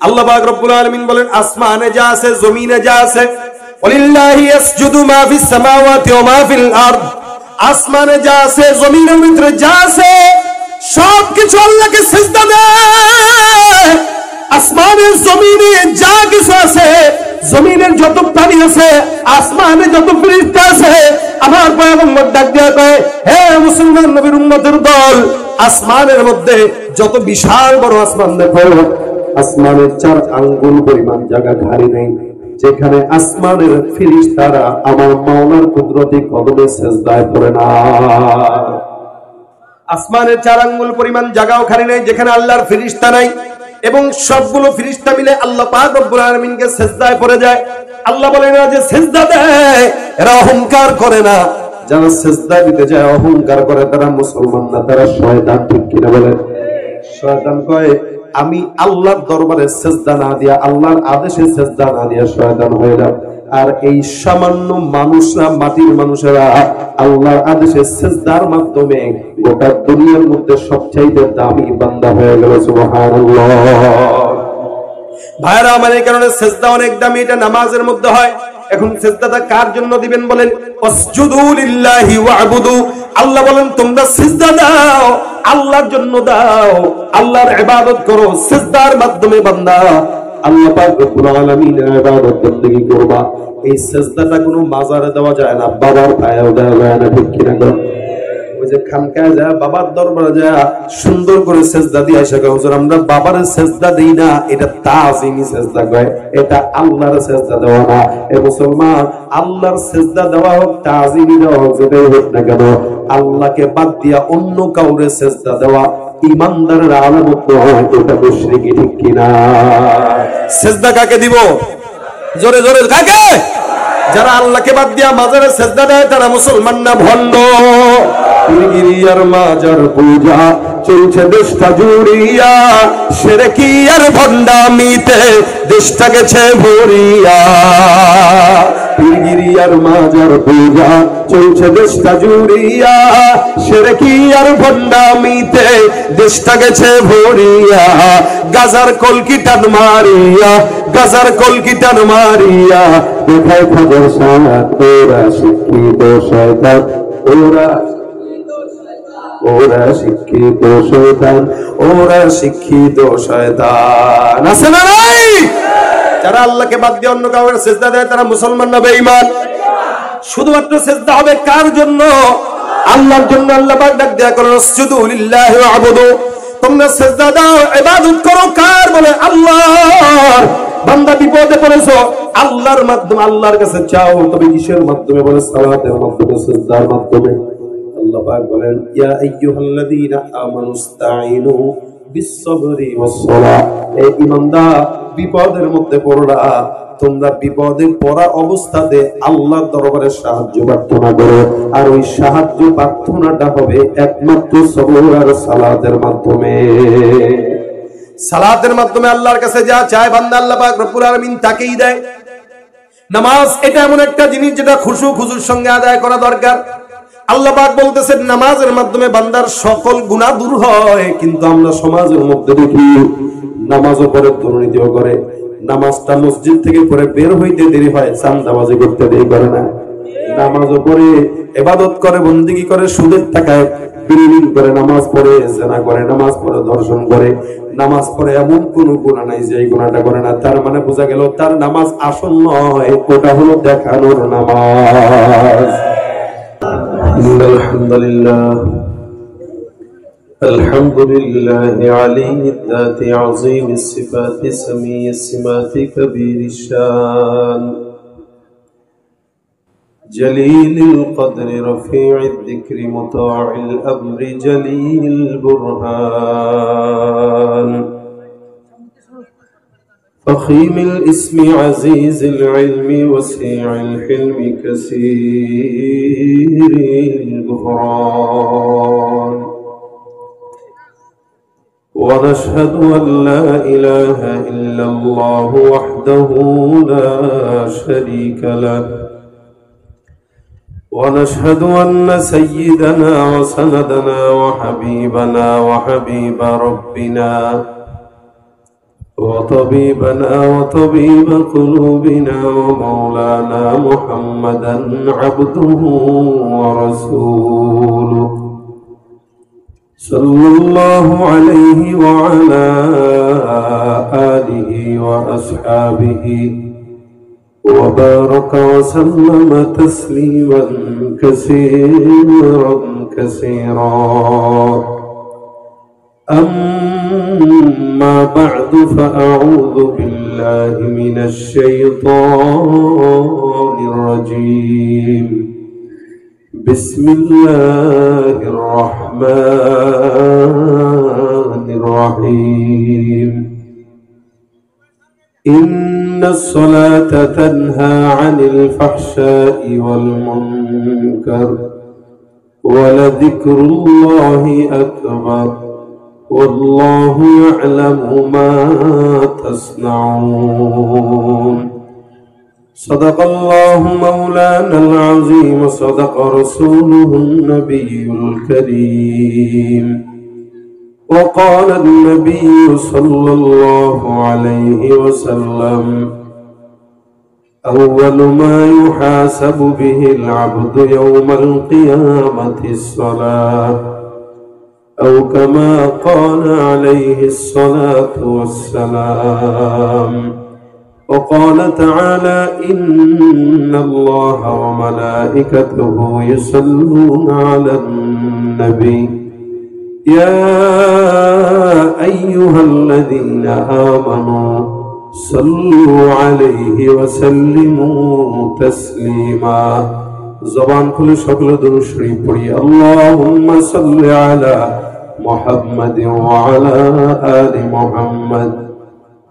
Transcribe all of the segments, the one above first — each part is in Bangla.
আল্লাহ পাক রব্বুল আলামিন বলেন আসমানে যা আছে জমিনে যা আছে ওয়ালিল্লাহি ইয়াসজুদু মা ফিস সামাওয়াতি ওয়া মা ফিল আরদ, আসমানে যা আছে জমিনের ভিতরে যা আছে সবকিছু আল্লাহকে সিজদা দেয়। আসমানে জমিনে যা কিছু আছে, জমিনের যত প্রাণী আছে, আসমানে যত ফেরেশতা আছে, আমার পয়গম্বর ডাক দিয়া কয়, হে মুসলমান নবীর উম্মতের দল, আসমানের মধ্যে যত বিশাল বড় আসমান দেখো, আসমানের 4 আঙ্গুল পরিমাণ জায়গা খালি নেই যেখানে আসমানের ফেরেশতারা আমার মাওলার কুদরতি কদমে সিজদায় পড়ে না। আসমানের 4 আঙ্গুল পরিমাণ জায়গাও খালি নেই যেখানে আল্লাহর ফেরেশতা নাই, এবং সবগুলো ফেরেশতা মিলে আল্লাহ পাক রব্বুল আলামিনকে সিজদায় পড়ে যায়। আল্লাহ বলেন না যে সিজদা দেয় এরা অহংকার করে না, যারা সিজদা দিতে যায় অহংকার করে তারা মুসলমান না, তারা শয়তান। ঠিক কিনা বলেন? শয়তান কয় আমি আল্লাহর দরবারে সিজদা না দিয়া, আল্লাহর আদেশে সিজদা না দিয়া শয়তান হয়ে যায়। আর এই সামান্য মানুষরা, মাটির মানুষেরা আল্লাহর আদেশে সিজদার মাধ্যমে গোটা দুনিয়ার মধ্যে সবচাইতে দামি বান্দা হয়ে গেল। সুবহানাল্লাহ। ভাইরা আমার, এই কারণে সিজদা অনেক দামি, এটা নামাজের মধ্যে হয়। এখন সিজদাটা কার জন্য দিবেন বলেন? ওয়াসজুদু লিল্লাহি ওয়া'বুদু। আল্লাহ বলেন তোমরা সিজদা দাও, আল্লাহর জন্য দাও, আল্লাহর ইবাদত করো সিজদার মাধ্যমে। বান্দা আল্লাহ পাক রব্বুল আলামিনের ইবাদত বন্দেগী করবা, এই সিজদাটা কোনো মাজারে দেওয়া যায় না, বাবার পায়েও দেওয়া যায় না। ঠিক কিনা? ওই যে খানকায় যায়, বাবার দরবারে যায় সুন্দর করে সিজদা দিয়ে আসে, হুজুর আমরা বাবার সিজদা দেই না, এটা তাজিমি সিজদা কয়, এটা আল্লাহর সিজদা দেওয়া না। এ মুসলমান, আল্লাহর সিজদা দেওয়া হোক, তাজিমি দেওয়া হোক, যেটাই হোক না কেন, আল্লাহকে বাদ দিয়া অন্য কাউরে সিজদা দেওয়া ঈমানদারের আলামত নয়, এটা মুশরিকি। ঠিক কিনা? সিজদা কাকে দিব? জোরে জোরে কাকে? যারা আল্লাহকে বাদ দিয়া মাজারে সিজদা দেয় তারা মুসলমান না, ভণ্ড। পীরগিরিয়ার মাজার পূজা চলছে দেশটা জুড়িয়া, শিরকি আর ভণ্ডামিতে দেশটা গেছে ভরিয়া। পীরগিরিয়ার মাজার পূজা চলছে দেশটা জুড়িয়া, শিরকি আর ভণ্ডামিতে দেশটা গেছে ভরিয়া। গাজার কলকি টান মারিয়া, গাজার কলকি টান মারিয়া দেখায় খবর সাত, ওরা শিক্ষিত শয়তান, ওরা শিক্ষিত শয়তান, ওরা শিক্ষিত শয়তান। আছে না নাই? যারা আল্লাহকে বাদ দিয়ে অন্য কাউকে সিজদা দেয় তারা মুসলমান না বেঈমান? শুধুমাত্র সিজদা হবে কার জন্য? আল্লাহর জন্য। আল্লাহ পাক ডাক দেয়া করেন ওয়াসজুদু লিল্লাহি ওয়া'বুদু, তোমরা সিজদা দাও, ইবাদত করো কার? বলে আল্লাহর। বান্দা বিপদে পড়েছো, আল্লাহর মাধ্যমে আল্লাহর কাছে চাও, তবে কিসের মাধ্যমে? বলে সালাতের মাধ্যমে, সিজদার মাধ্যমে। আল্লাহ পাক বলেন ইয়া আইয়ুহাল্লাযীনা আমানুস্তাঈনু বিস-সাবরি ওয়াস-সালাহ। এই ঈমানদার, বিপদের মধ্যে পড়লা, তোমরা বিপদে পড়া অবস্থাতে আল্লাহর দরবারে সাহায্য প্রার্থনা করো, আর ওই সাহায্য প্রার্থনাটা হবে একমাত্র সবর আর সালাতের মাধ্যমে। সালাতের মাধ্যমে আল্লাহর কাছে যা চায় বান্দা, আল্লাহ পাক রব্বুল আলামিন তাকেই দেয়। নামাজ এটা এমন একটা জিনিস যেটা খুশুর সঙ্গে আদায় করা দরকার। আল্লাহ পাক বলতেছেন নামাজের মাধ্যমে বান্দার সকল গুনাহ দূর হয়। কিন্তু আমরা সমাজের মধ্যে দেখি নামাজও পড়ে, দুর্নীতিও করে, নামাজটা মসজিদ থেকে পড়ে বের হইতে দেরি হয়, চাঁদাবাজি করতে দেরি করে না, নামাজও পড়ে, ইবাদত করে, বন্দেগী করে, সুদের টাকায় বিলিং করে, নামাজ পড়ে জিনা করে, নামাজ পড়ে ধর্ষণ করে, নামাজ পড়ে এমন কোন গুনাহ নাই যে এই গুনাহটা করে না। তার মানে বোঝা গেল তার নামাজ আসল নয়, ওটা হলো দেখানোর নামাজ। আলহামদুলিল্লাহ, আলহামদুলিল্লাহি আলিয়্যিদ যাতি আযীমিস সিফাতি সামিয়্যিস সিমাতি কাবীরিশ শান জলিলিল কদরি রফি'id যিকরি মুতা'আল আমরি জলিল বুরহান فخيم الاسم عزيز العلم وسيع الحلم كثير الغفران ونشهد أن لا إله إلا الله وحده لا شريك له ونشهد أن سيدنا وسندنا وحبيبنا وحبيب ربنا وطبيبنا وطبيب قلوبنا ومولانا محمدا عبده ورسوله صلى الله عليه وعلى آله وأصحابه وبارك وسلم تسليما كثيرا كثيرا. أما بعد فأعوذ بالله من الشيطان الرجيم. بسم الله الرحمن الرحيم. إن الصلاة تنهى عن الفحشاء والمنكر ولذكر الله أكبر والله يعلم ما تصنعون. صدق الله مولانا العظيم صدق رسوله النبي الكريم. وقال النبي صلى الله عليه وسلم أول ما يحاسب به العبد يوم القيامة الصلاة أو كما قال عليه الصلاة والسلام. وقال تعالى إن الله وملائكته يصلون على النبي يا أيها الذين آمنوا صلوا عليه وسلموا تسليما. زبان كل شكل درود شريف پڑھی. اللهم صل على محمد وعلى آل محمد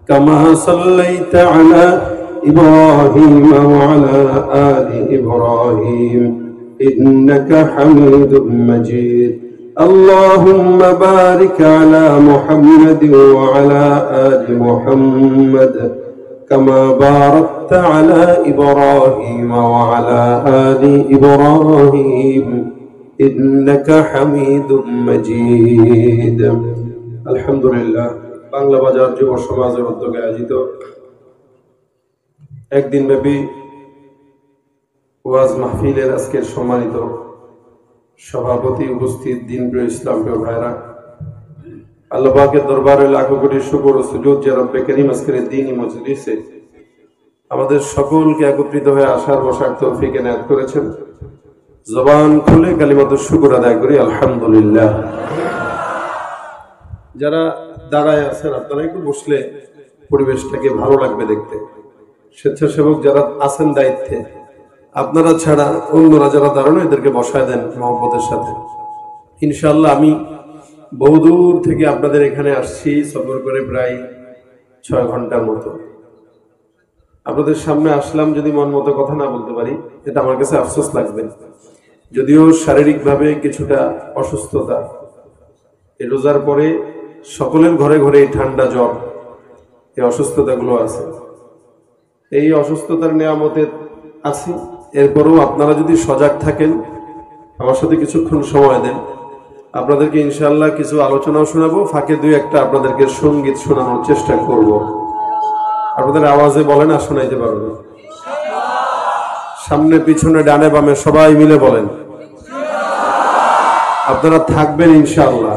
كما صليت على إبراهيم وعلى آل إبراهيم إنك حميد مجيد. اللهم بارك على محمد وعلى آل محمد كما باركت على إبراهيم وعلى آل إبراهيم إنك حميد مجيد. الحمد لله. বাংলা বাজার যুব সমাজের উদ্যোগে আয়োজিত একদিন ব্যাপী ওয়াজ মাহফিলের আজকের সম্মানিত সভাপতি, উপস্থিত দিনপ্রিয় ইসলামপ্রিয় ভাইরা, আল্লাহ পাকের দরবারে লাখো কোটি শুকর ও সুজুদ যে রব্বে করিম আজকের দ্বীনি মজলিসে আমাদের সকলকে একত্রিত হয়ে আসার বসার তৌফিক এনায়েত করেছেন। জবান খুলে কালিমাতুশ শুকর আদায় করি আলহামদুলিল্লাহ। যারা দাঁড়ায় আছেন আপনারা একটু বসলে পরিবেশটাকে ভালো লাগবে দেখতে। স্বেচ্ছাসেবক যারা আছেন দায়িত্বে, আপনারা ছাড়া অন্যরা যারা দাঁড়ানো এদেরকে বসায় দেন মহব্বতের সাথে। ইনশাআল্লাহ আমি বহুদূর থেকে আপনাদের এখানে আসছি, সফর করে প্রায় 6 ঘন্টার মতো। আপনাদের সামনে আসলাম, যদি মন মতো কথা না বলতে পারি এটা আমার কাছে আফসোস লাগবে। যদিও শারীরিকভাবে কিছুটা অসুস্থতা, এই রোজার পরে সকলের ঘরে ঘরে এই ঠান্ডা জ্বর, এই অসুস্থতাগুলো আছে। এই অসুস্থতার নিয়ামতে আছি, এরপরেও আপনারা যদি সজাগ থাকেন, আমার সাথে কিছুক্ষণ সময় দেন, আপনাদেরকে ইনশাআল্লাহ কিছু আলোচনাও শোনাবো, ফাঁকে 2-1টা আপনাদেরকে সঙ্গীত শোনানোর চেষ্টা করব। আপনাদের আওয়াজে বলেন আর শোনাইতে পারবেন? সামনে পিছনে ডানে বামে সবাই মিলে বলেন আপনারা থাকবেন ইনশাআল্লাহ।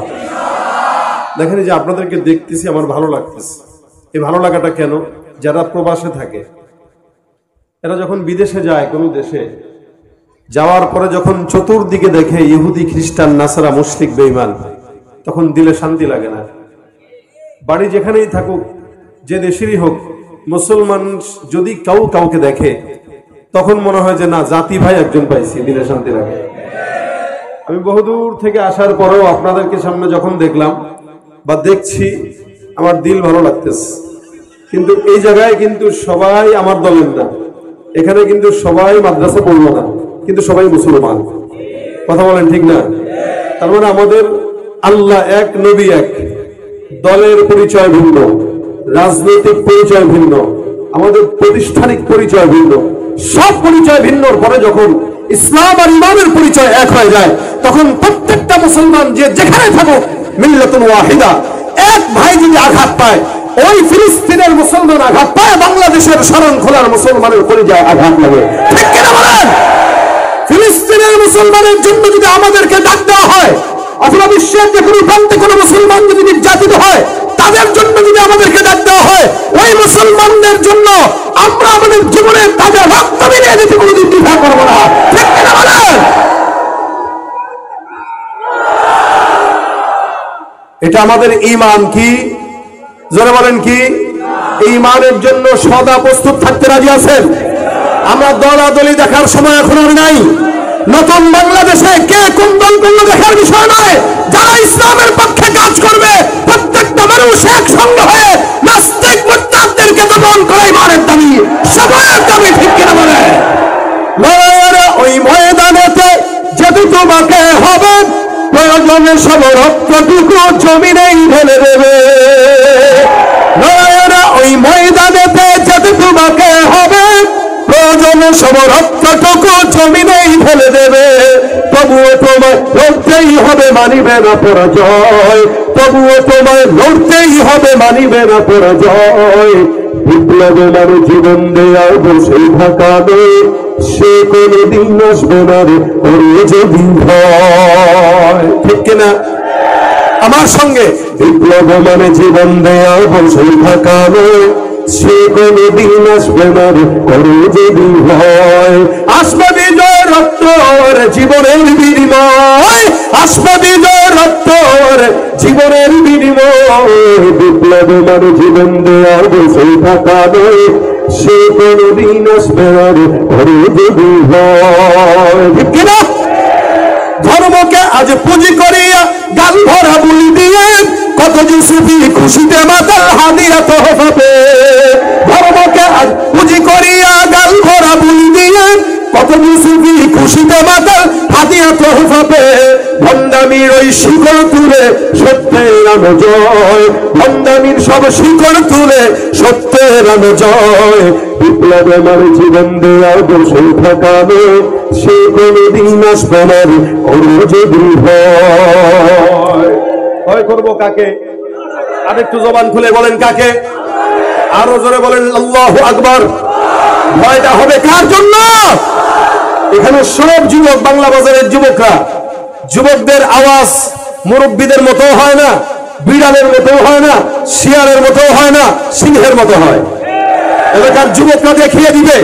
দেখেন যে আপনাদেরকে দেখতেছি, আমার ভালো লাগতেছে। এই ভালো লাগাটা কেন? যারা প্রবাসে থাকে, এরা যখন বিদেশে যায়, কোনো দেশে যাওয়ার পরে যখন চতুর্দিকে দেখে ইহুদি, খ্রিস্টান, নাসারা, মুশরিক, বেঈমান, তখন দিলে শান্তি লাগে না। বাড়ি যেখানেই থাকুক, যে দেশেরই হোক, মুসলমান যদি কাউকে দেখে তখন মনে হয় যে না, জাতি ভাই একজন পাইছি, দিলে শান্তি লাগে। আমি বহুদূর থেকে আসার পরেও আপনাদেরকে সামনে যখন দেখলাম বা দেখছি, আমার দিল ভালো লাগতেছে। কিন্তু এই জায়গায় কিন্তু সবাই আমার দলের না, এখানে কিন্তু সবাই মাদ্রাসা পড়লো না, কিন্তু সবাই মুসলমান। কথা বলেন ঠিক না? তার মানে আমাদের আল্লাহ এক, নবী এক, দলের পরিচয় ভিন্ন, রাজনৈতিক পরিচয় ভিন্ন, আমাদের প্রাতিষ্ঠানিক পরিচয় ভিন্ন, সব পরিচয় ভিন্নর পরে যখন ইসলাম আর ইমানের পরিচয় এক হয়ে যায়, তখন প্রত্যেকটা মুসলমান যে যেখানে থাকুক, মিল্লাতুন ওয়াহিদা, এক ভাই যদি আঘাত পায় ওই ফিলিস্তিনের মুসলমান আঘাত পায়, বাংলাদেশের শরণখোলার মুসলমানের কলিজায় আঘাত লাগে। ঠিক কিনা বলেন? ফিলিস্তিনের মুসলমানের জন্য যদি আমাদেরকে ডাক দেওয়া হয়, অথবা বিশ্বের যে কোনো প্রান্তে কোনো মুসলমান যদি নির্যাতিত হয়, তাদের জন্য যদি আমাদেরকে ডাক দেওয়া হয়, ওই মুসলমানদের জন্য আমরা আমাদের জীবনে তাদের রক্ত মিলিয়ে দিতে কোনোদিন দ্বিধা করবো না। ঠিক কিনা বলেন? এটা আমাদের ঈমান। কি জোরে বলেন? কি ঈমানের জন্য সদা প্রস্তুত থাকতে রাজি আছেন? আমরা দলাদলি দেখার সময় এখন আর নাই। নতুন বাংলাদেশে কে কোন দল করলো দেখার বিষয় নয়। যারা ইসলামের পক্ষে কাজ করবে, প্রত্যেকটা মানুষ একসঙ্গে হয়ে নাস্তিক মুরতাদদেরকে দমন করে ঈমানের দাবি, সবার দাবি। ঠিক কিনা বলে? ওই ময়দানেতে যদি তোমাকে হবে, প্রয়োজনে সব রক্তটুকু জমিনেই ঢেলে দেবে। ওই ময়দানেতে যদি তোমাকে হবে, প্রয়োজনে সব রক্তটুকু জমিনেই ঢেলে দেবে। তবুও তোমায় লড়তেই হবে, মানিবে না পরাজয়। তবুও তোমায় লড়তেই হবে, মানিবে না পরাজয়। বিপ্লবে মানে জীবন দেয়া বসে থাকাবে, সে কোনদিন আসবে না রে করে যদি ভয়। ঠিক কিনা আমার সঙ্গে? বিপ্লব মানে জীবন দেয়া বসে থাকাবে, সে কোনদিন আসবে না রে করে যদি ভয়। আসবে বিজয় রক্তর জীবনের বিনিময়, আসবে বিজয় রক্তর জীবনের বিনিময়। বিপ্লব মানে জীবন দেয়া বসে থাকাবে, সে কোনদিন আসবে না রে করে যদি ভয়। ঠিক কিনা? ধর্মকে আজ পুঁজি করিয়া গাল ভরা বুলি দিয়ে, কত যুসুফি খুশিতে মাতাল হাদিয়া তোহফাবে। ধর্মকে আজ পুঁজি করিয়া গাল ভরা বুলি দিয়ে, কত যুসুফি খুশিতে মাতাল হাদিয়া তোহফাবে। ভণ্ডামির ওই শিকড় তুলে সত্যের আনো জয়, ভণ্ডামির সব শিকড় তুলে সত্যের আনো জয়। বিপ্লবে আমার জীবন দেয়া বসে থাকাবে, সে কোনদিন আসবে না রে করে যদি ভয়। ভয় করবো কাকে? আর একটু জবান খুলে বলেন কাকে? আরো জোরে বলেন আল্লাহু আকবার। ভয়টা হবে কার জন্য? এখানে সব যুবক, বাংলা বাজারের যুবকরা, যুবকদের আওয়াজ মুরব্বীদের মতো হয় না, বিড়ালের মতো হয় না, শিয়ালের মতো হয় না, সিংহের মতো হয়। এলাকার যুবকরা দেখিয়ে দিবে,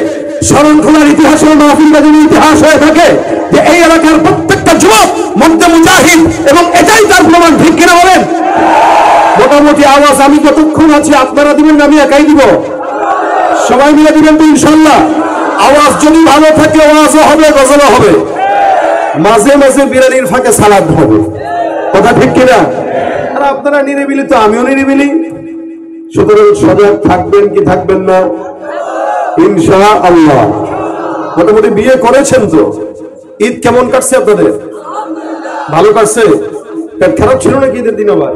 শরণখোলার ইতিহাসের মাহফিলবাদীর ইতিহাস হয়ে থাকে যে এই এলাকার প্রত্যেকটা যুবক মধ্যে মুজাহিদ, এবং এটাই তার প্রমাণ। ঠিক কিনা বলেন? মোটামুটি আওয়াজ আমি যতক্ষণ আছি আপনারা দিবেন না আমি একাই দিব? সবাই মিলে দিবেন তো ইনশাল্লাহ? আওয়াজ যদি ভালো থাকে আওয়াজও হবে, গজলও হবে, মাঝে মাঝে বিরিয়ানির ফাঁকে সালাদ হবে। কথা ঠিক কিনা? আর আপনারা নিরিবিলি তো আমিও নিরিবিলি, সুতরাং সজাগ থাকবেন কি থাকবেন না? ইনশাআল্লাহ। মোটামুটি বিয়ে করেছেন তো? ঈদ কেমন কাটছে আপনাদের? ভালো কাটছে? পেট খারাপ ছিল নাকি ঈদের দিন? আবার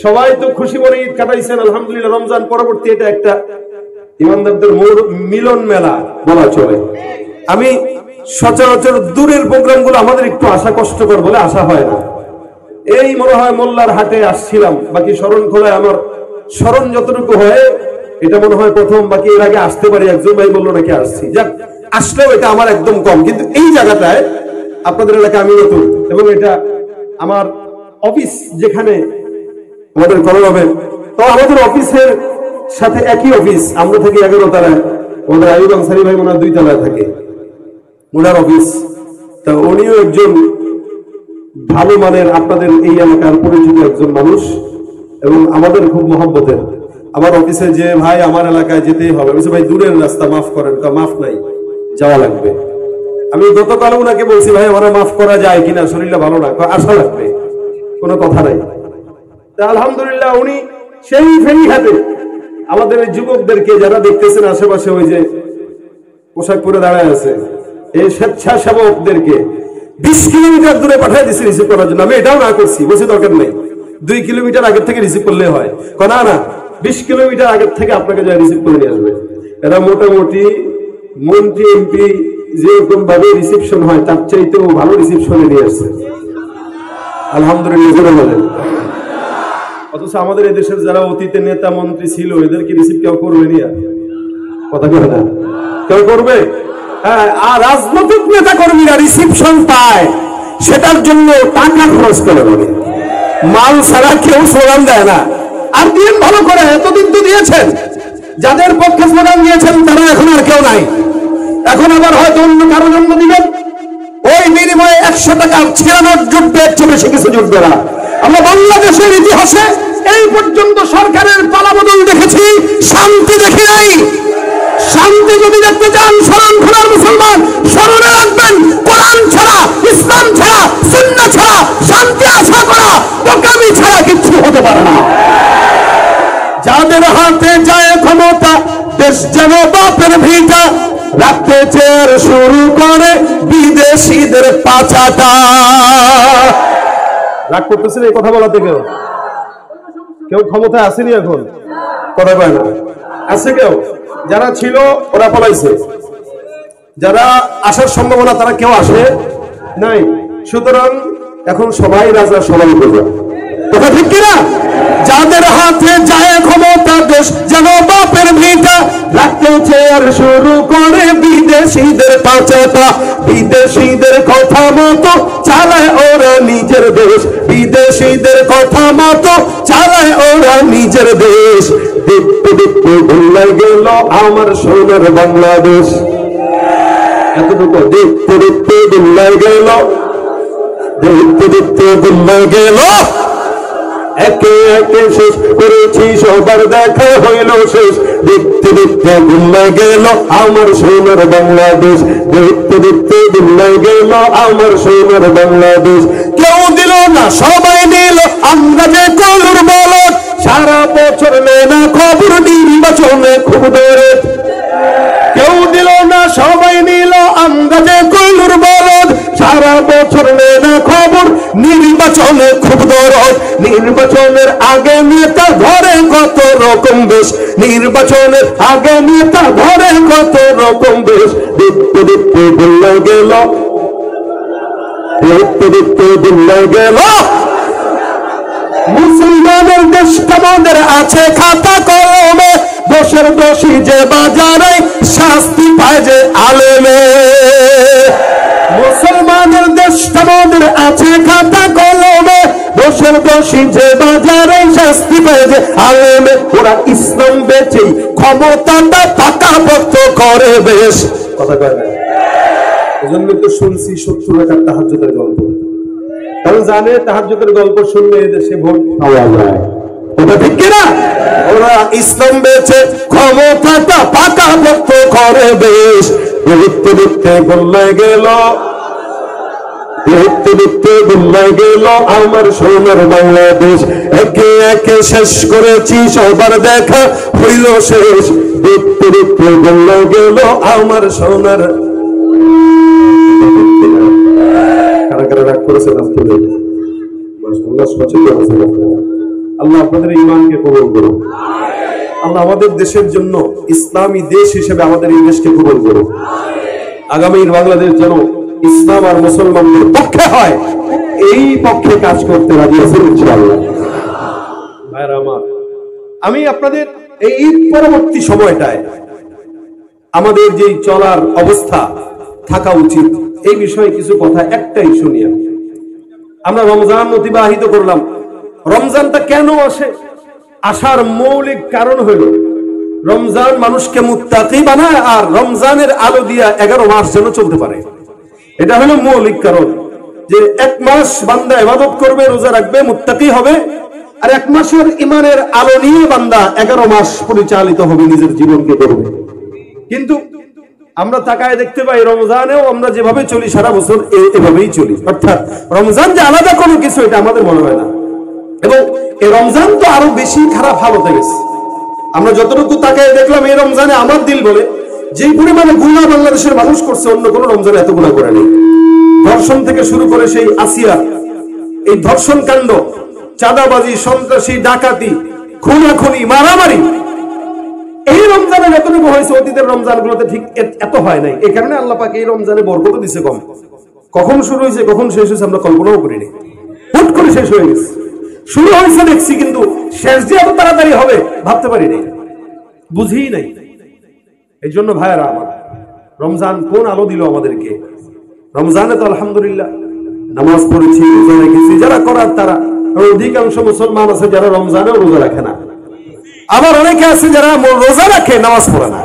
সবাই তো খুশি মনে ঈদ কাটাইছেন আলহামদুলিল্লাহ। রমজান পরবর্তী এটা একটা ইমানদারদের মিলন মেলা বলা চলে। আমি সচরাচর দূরের প্রোগ্রামগুলো আমাদের একটু আসা কষ্টকর বলে আসা হয় না। এই মনে হয় মোল্লার হাটে আসছিলাম, বাকি শরণখোলায় আমার স্মরণ যতটুকু হয় এটা মনে হয় প্রথম, বাকি এর আগে আসতে পারি। একজন ভাই বললো নাকি আসছি, যাক আসলেও এটা আমার একদম কম। কিন্তু এই জায়গাটায় আপনাদের এলাকায় আমি নতুন, এবং এটা আমার অফিস যেখানে আমাদের করা হবে, তো আমাদের অফিসের সাথে একই অফিস, আমরা থাকি 11 তলায়, আমাদের আইয়ুব আনসারী ভাই ওনার 2 তলায় থাকে ওনার অফিস। তা উনিও একজন ভালো মানের আপনাদের এই এলাকার পরিচিত একজন মানুষ, এবং আমাদের খুব মহব্বতের। আমার অফিসে যে ভাই আমার এলাকায় যেতেই হবে, বলছে ভাই দূরের রাস্তা মাফ করেন। মাফ নাই, যাওয়া লাগবে। আমি গতকাল ওনাকে বলছি ভাই আমার মাফ করা যায় কিনা, শরীরটা ভালো না, আসা লাগবে, কোনো কথা নাই। তা আলহামদুলিল্লাহ উনি সেই ফেরি হাতে আমাদের যুবকদেরকে, যারা দেখতেছেন আশেপাশে ওই যে পোশাক পরে দাঁড়ায় আছে, এই স্বেচ্ছাসেবকদেরকে 20 কিলোমিটার দূরে পাঠিয়ে দিচ্ছে রিসিভ করার জন্য। আমি এটাও না করছি, বলছি দরকার নেই, 2 কিলোমিটার আগের থেকে রিসিভ করলে হয়। না না, 20 কিলোমিটার আগের থেকে আপনাকে যা রিসিভ করে নিয়ে আসবে। এরা মোটামুটি মন্ত্রী এমপি যেরকম ভাবে রিসিপশন হয় তার চাইতেও ভালো রিসিপশনে নিয়ে আসছে আলহামদুলিল্লাহ। অথচ আমাদের এই দেশের যারা অতীতে নেতা মন্ত্রী ছিল এদেরকে রিসিভ কেউ করবে না, কথা বলে না, কেউ করবে? হ্যাঁ, আর রাজনৈতিক নেতা কর্মীরা রিসিপশন পায় সেটার জন্য টাকা খরচ করে লাগে, মাল ছাড়া কেউ স্লোগান দেয় না। আর দিন ভালো করে, এতদিন তো দিয়েছেন, যাদের পক্ষে স্লোগান দিয়েছেন তারা এখন আর কেউ নাই, এখন আবার হয়তো অন্য কারো জন্য দিবেন, ওই বিনিময়ে 100 টাকার ছিয়ানোর জুটবে, একটু বেশি কিছু জুটবে না। আমরা বাংলাদেশের ইতিহাসে এই পর্যন্ত সরকারের পালাবদল দেখেছি, শান্তি দেখি নাই। শান্তি যদি দেখতে চান স্মরণ খোলার মুসলমান, স্মরণে রাখবেন কোরআন ছাড়া, ইসলাম ছাড়া, সুন্নাহ ছাড়া শান্তি আশা করা বোকামি ছাড়া কিচ্ছু হতে পারে না। যাদের হাতে যায় ক্ষমতা, দেশ যেন বাপের ভিটা, রাখতে চেয়ার শুরু করে বিদেশিদের পাচাটা। রাগ করতেছেন এই কথা বলাতে? কেউ কেউ ক্ষমতায় আসেনি এখন, কথা কয় না। আছে কেউ? যারা ছিল ওরা পলাইছে, যারা আসার সম্ভাবনা তারা কেউ আসে নাই। সুতরাং এখন সবাই রাজা, সবাই প্রজা, কথা ঠিক কিনা? যাদের হাতে যায় ক্ষমতা, দেশ যেন বাপের ভিটা, রাখতে চেয়ার শুরু করে বিদেশিদের পাচাটা। বিদেশিদের কথা মতো চালায় ওরা নিজের দেশ, বিদেশিদের কথা মতো চালায় ওরা নিজের দেশ। দেখতে দেখতে ভুলে গেল আমার সোনার বাংলাদেশ। এতটুকু দেখতে দেখতে ভুলে গেল, দেখতে দেখতে ভুলে গেল, একে একে শেষ করেছি সবার দেখা হইল শেষ। দেখতে দেখতে ভুলে গেল আমার সোনার বাংলাদেশ, দেখতে দেখতে ভুলে গেল আমার সোনার বাংলাদেশ। কেউ দিল না সবাই নিল, আমরা যে কলুর বলদ, সারা বছর নেয় না খবর, নির্বাচনে খুব দৌড়ে। কেউ দিল না সবাই নিল, আমরা যে কলুর বলদ, সারা বছর নেয় না খবর, নির্বাচনে খুব দরদ। নির্বাচনের আগে নেতা ধরে কত রকম বেশ, নির্বাচনের আগে নেতা ধরে কত রকম বেশ। দেখতে দেখতে ভুলে গেল, দেখতে দেখতে ভুলে গেল মুসলমানের দেশটা আমাদের আছে খাতা কলমে, দোষের দোষী যে বাজারে শাস্তি পায় যে আলেমে। মুসলমানের দেশটা আমাদের আছে খাতা কলমে, দোষের দোষী যে বাজারে শাস্তি পায় যে আলেমে। ওরা ইসলাম বেচেই ক্ষমতাটা পাকাপোক্ত করে বেশ, কথা কয় না। এজন্য তো শুনছি 70 টাকার তাহাজ্জুদের গল্প, কারণ জানে তাহাজ্জুদের গল্প শুনলে এদেশে ভোট পাওয়া যায়, কথা ঠিক কিনা? ওরা ইসলাম বেচে ক্ষমতাটা পাকাপোক্ত করে বেশ। দেখতে দেখতে ভুলে গেল, দেখতে দেখতে ভুলে গেল আমার সোনার বাংলাদেশ। একে একে শেষ করেছি সবার দেখা হইল শেষ। দেখতে দেখতে ভুলে গেল আমার সোনার। কারা কারা রাগ করেছেন আজকে? মাশাআল্লাহ, সচেতন আছেন আপনারা। আল্লাহ আপনাদের ঈমানকে কবুল করুন। আল্লাহ আমাদের দেশের জন্য ইসলামী দেশ হিসেবে আমাদের এই দেশকে কবুল করুন। আগামীর বাংলাদেশ যেন ইসলাম আর মুসলমানদের পক্ষে হয়, এই পক্ষে কাজ করতে রাজি আছেন ইনশাআল্লাহ। ভাইরা আমার, আমি আপনাদের এই ঈদ পরবর্তী সময়টায় আমাদের যে চলার অবস্থা থাকা উচিত এই বিষয়ে কিছু কথা একটাই শুনি। আমরা রমজান অতিবাহিত করলাম। রমজানটা কেন আসে? আসার মৌলিক কারণ হলো রমজান মানুষকে মুত্তাকি বানায়, আর রমজানের আলো দিয়া 11 মাস যেন চলতে পারে। এটা হলো মৌলিক কারণ, যে 1 মাস বান্দা ইবাদত করবে, রোজা রাখবে, মুত্তাকি হবে, আর 1 মাসের ইমানের আলো নিয়ে বান্দা 11 মাস পরিচালিত হবে, নিজের জীবনকে করবে। কিন্তু আমরা তাকায় দেখতে পাই রমজানেও আমরা যেভাবে চলি সারা বছর এভাবেই চলি, অর্থাৎ রমজান যে আলাদা কোনো কিছু এটা আমাদের মনে হয় না। এবং এই রমজান তো আরো বেশি খারাপ হালতে গেছে। আমরা যতটুকু তাকায় দেখলাম এই রমজানে আমার দিল বলে যে পরিমাণে গুনাহ বাংলাদেশের মানুষ করছে অন্য কোনো রমজানে এত গুনাহ করেনি। ধর্ষণ থেকে শুরু করে সেই আসিয়া, এই ধর্ষণ কাণ্ড, চাঁদাবাজি, সন্ত্রাসী, ডাকাতি, খুনাখুনি, মারামারি, এই রমজানে যতটুকু হয়েছে অতীতের রমজানগুলোতে ঠিক এত হয় নাই। এই কারণে আল্লাহ পাক এই রমজানে বরকত দিছে কম। কখন শুরু হয়েছে কখন শেষ হয়েছে আমরা কল্পনাও করিনি, হুট করে শেষ হয়ে গেছে। শুরু হয়েছে দেখছি, কিন্তু শেষ যে এত তাড়াতাড়ি হবে ভাবতে পারি নাই, বুঝি নাই। এই জন্য ভাইয়েরা আমার, রমজান কোন আলো দিল আমাদেরকে। রমজানে তো আলহামদুলিল্লাহ নামাজ পড়েছি, রোজা রেখেছি, যারা করার তারা। অধিকাংশ মুসলমান আছে যারা রমজানেও রোজা রাখে না, আবার অনেকে আছে যারা রোজা রাখে নামাজ পড়ে না।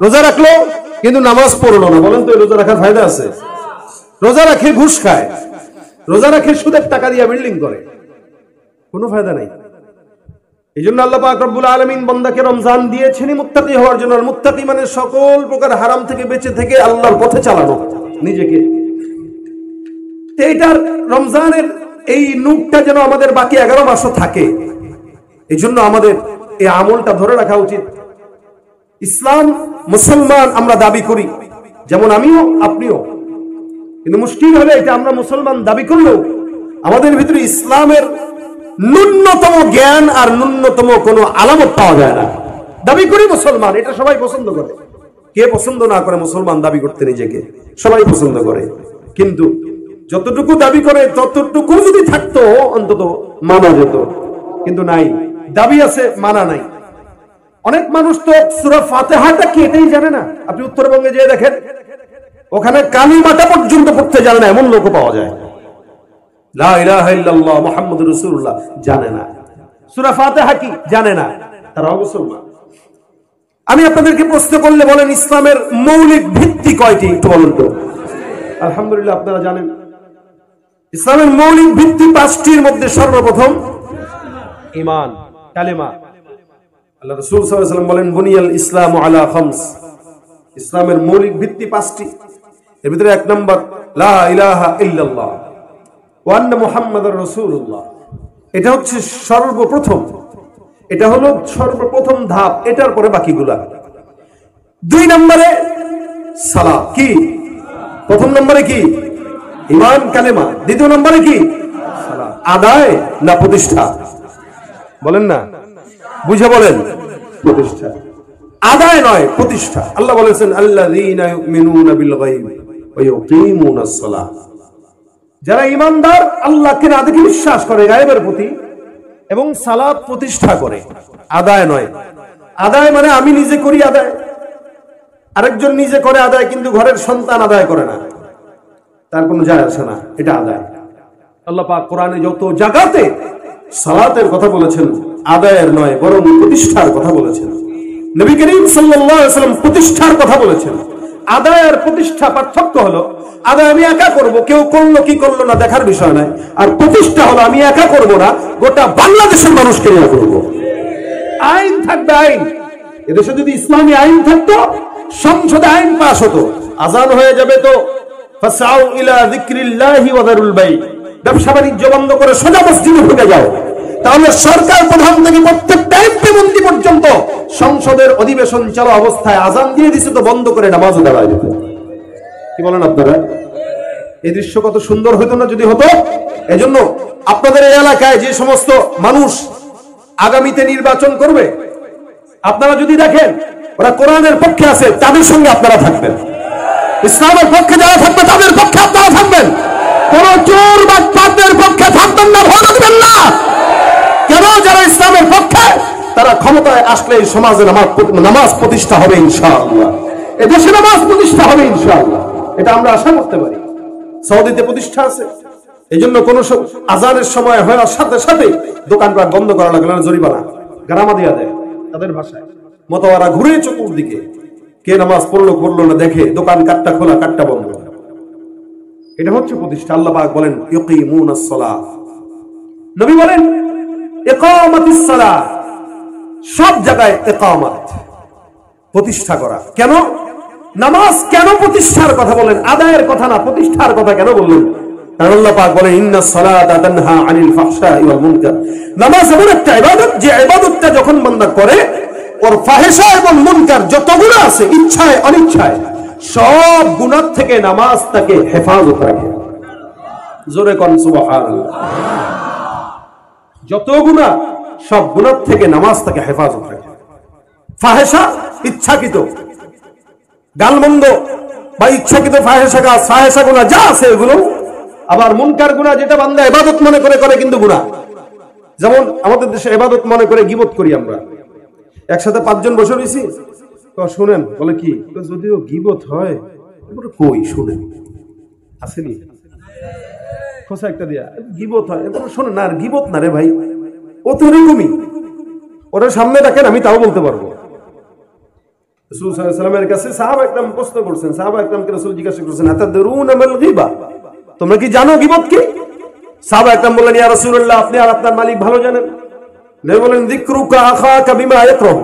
রোজা রাখলো কিন্তু নামাজ পড়লো না। বলেন তো রোজা রাখার ফায়দা আছে? রোজা রাখে ঘুষ খায়, রোজা রাখে সুদের টাকা দিয়ে বিল্ডিং করে, কোনো ফায়দা নাই। এই জন্য আল্লাহ পাক রব্বুল আলামিন বান্দাকে রমজান দিয়েছেনই মুত্তাকি হওয়ার জন্য। আর মুত্তাকি মানে সকল প্রকার হারাম থেকে বেঁচে থেকে আল্লাহর পথে চালানো নিজেকে। এইটার রমজানের এই নূরটা যেন আমাদের বাকি 11 মাসও থাকে, এই জন্য আমাদের এই আমলটা ধরে রাখা উচিত। ইসলাম মুসলমান আমরা দাবি করি, যেমন আমিও আপনিও, কিন্তু মুশকিল হলে এটা আমরা মুসলমান দাবি করলেও আমাদের ভিতরে ইসলামের ন্যূনতম জ্ঞান আর ন্যূনতম কোনো আলামত পাওয়া যায় না। দাবি করি মুসলমান, এটা সবাই পছন্দ করে। কে পছন্দ না করে মুসলমান দাবি করতে নিজেকে? সবাই পছন্দ করে। কিন্তু যতটুকু দাবি করে ততটুকু যদি থাকতো অন্তত মানা যেত, কিন্তু নাই। দাবি আছে, মানা নাই। অনেক মানুষ তো সূরা ফাতিহাটা কি এটাই জানে না। আপনি উত্তরবঙ্গে যেয়ে দেখেন, ওখানে কালিমাটা পর্যন্ত পড়তে জানে না, এমন লোক পাওয়া যায়। লা ইলাহা ইল্লাল্লাহ মুহাম্মাদুর রাসূলুল্লাহ জানে না, সূরা ফাতিহা কি জানে না, তারাও মুসলমান। আমি আপনাদেরকে প্রশ্ন করলে বলেন ইসলামের মৌলিক ভিত্তি কয়টি একটু বলুন তো? আলহামদুলিল্লাহ আপনারা জানেন ইসলামের মৌলিক ভিত্তি 5টির মধ্যে সর্বপ্রথম ঈমান, কালেমা। আল্লাহ রাসূল সাল্লাল্লাহু আলাইহি ওয়াসাল্লাম বলেন বুনিয়াল ইসলামু আলা খামস, ইসলামের মৌলিক ভিত্তি 5টি। এর ভিতরে 1 নম্বর লা ইলাহা ইল্লাল্লাহ ওয়া আন্না মুহাম্মাদুর রাসূলুল্লাহ। এটা হচ্ছে সর্বপ্রথম, এটা হলো সর্বপ্রথম ধাপ, এটার পরে বাকিগুলা। 2 নম্বরে সালাত, কি? প্রথম নম্বরে কি? ঈমান কালেমা। দ্বিতীয় নম্বরে কি? সালাত। আদায় না প্রতিষ্ঠা? বলেন না, বুঝে বলেন। প্রতিষ্ঠা, আদায় নয়, প্রতিষ্ঠা। আল্লাহ বলেছেন আল্লাযীনা ইউমিনুনা বিল গায়ব ওয়া ইউকিমুনাস সালাহ। যারা ঈমানদার, আল্লাহকে না দেখে বিশ্বাস করে গায়েবের প্রতি, এবং সালাত প্রতিষ্ঠা করে, আদায় নয়। আদায় মানে আমি নিজে করি আদায়, আরেকজন নিজে করে আদায়, কিন্তু ঘরের সন্তান আদায় করে না, তার কোনো যায় আসে না, এটা আদায়। আল্লাহ পাক কোরআনে যত জায়গাতে সালাতের কথা বলেছেন, আদায়ের নয় বরং প্রতিষ্ঠার কথা বলেছেন। নবী করিম সাল্লাল্লাহু আলাইহি ওয়াসাল্লাম প্রতিষ্ঠার কথা বলেছেন। আদায় আর প্রতিষ্ঠা পার্থক্য হলো, আদায় আমি একা করব, কেউ করলো কি করলো না দেখার বিষয় নয়। আর প্রতিষ্ঠা হলো আমি একা করব না, গোটা বাংলাদেশের মানুষকে নিয়ে করব। আইন থাকবে, আইন। এদেশে যদি ইসলামী আইন থাকতো, সংসদে আইন পাস হতো, আজান হয়ে যাবে তো ফাসাউ ইলা যিকরিল্লাহি ওয়া যারুল বাই, ব্যবসা বাণিজ্য বন্ধ করে সোজা মসজিদে ঢুকে যাও, তাহলে সরকার প্রধান থেকে প্রত্যেকটা এমপি মন্ত্রী পর্যন্ত সংসদের অধিবেশন চালু অবস্থায় আজান দিয়ে দিছে তো বন্ধ করে নামাজে দাঁড়ায় যেত। কি বলেন আপনারা? এই দৃশ্য কত সুন্দর হতো না যদি হতো। এজন্য আপনাদের এই এলাকায় যে সমস্ত মানুষ আগামীতে নির্বাচন করবে, আপনারা যদি দেখেন ওরা কোরআনের পক্ষে আছে, তাদের সঙ্গে আপনারা থাকবেন। ইসলামের পক্ষে যারা থাকবে তাদের পক্ষে আপনারা থাকবেন। কোন চোর বা পাপের পক্ষে থাকবেন না, ভোট দিবেন না। কেন? যারা ইসলামের পক্ষে, তারা ক্ষমতায় আসলে এই সমাজে নামাজ প্রতিষ্ঠা হবে ইনশাআল্লাহ, এদেশে নামাজ প্রতিষ্ঠা হবে ইনশাআল্লাহ, এটা আমরা আশা করতে পারি। সৌদিতে প্রতিষ্ঠা আছে, এই জন্য কোন আজানের সময় হওয়ার সাথে সাথে দোকানপাট বন্ধ করা লাগলে জরিমানা, গারামা দিয়া দেয় তাদের ভাষায়। মতওয়ারা ঘুরে চতুর্দিকে, কে নামাজ পড়লো করলো না দেখে, দোকান কাটটা খোলা কাটটা বন্ধ। এটা হচ্ছে প্রতিষ্ঠা। আল্লাহ পাক বলেন ইউকিমুনাস সালাহ, নবী বলেন ইকামাতিস সালাহ। সব জায়গায় ইকামাত, প্রতিষ্ঠা করা। কেন নামাজ কেন প্রতিষ্ঠার কথা বলেন, আদায়ের কথা না, প্রতিষ্ঠার কথা কেন বললেন? কারণ আল্লাহ পাক বলেন ইন্নাস সালাতা তানহা আনিল ফাহশাই ওয়াল মুনকার। নামাজ এমন একটা ইবাদত, যে ইবাদতটা যখন বান্দা করে, ওর ফাহিশা এবং মুনকার যত গুনাহ আছে, ইচ্ছায় অনিচ্ছায়, সব গুনাহ থেকে নামাজ তাকে হেফাজত রাখে। জোরে কোন সুবহানাল্লাহ। যত গুনাহ, সব গুনাহ থেকে নামাজ তাকে হেফাজত রাখে। ফাহিশা ইচ্ছাকৃত গালমন্দ বা ইচ্ছাকৃত ফাহিশা কাজ, ফাহিশা গুনাহ যা আছে এগুলো। আবার মুনকার গুনাহ যেটা বান্দা ইবাদত মনে করে করে কিন্তু গুনাহ, যেমন আমাদের দেশে ইবাদত মনে করে গীবত করি আমরা। একসাথে 5 জন বসে রয়েছি, শুনেন, বলে কি, যদিও গীবত হয় কই শুনেন, আসেনি খোসা একটা দিয়া গীবত হয়, শোনেন না, আর গীবত না রে ভাই, ও তো এরকমই, ওরা সামনে রাখেন, আমি তাও বলতে পারবো। রাসূল সাল্লাল্লাহু আলাইহি ওয়াসাল্লামের কাছে সাহাবা একরাম প্রশ্ন করছেন, সাহাবা একরামকে রাসূল জিজ্ঞাসা করছেন, আতাদরুনা মাল গীবা, তোমরা কি জানো গীবত কি? সাহাবা একরাম বললেন, ইয়া রাসূলুল্লাহ, আপনি আর আপনার মালিক ভালো জানেন। নবী বলেন, যিকরুকা আখাকা বিমা ইয়াকরাহু,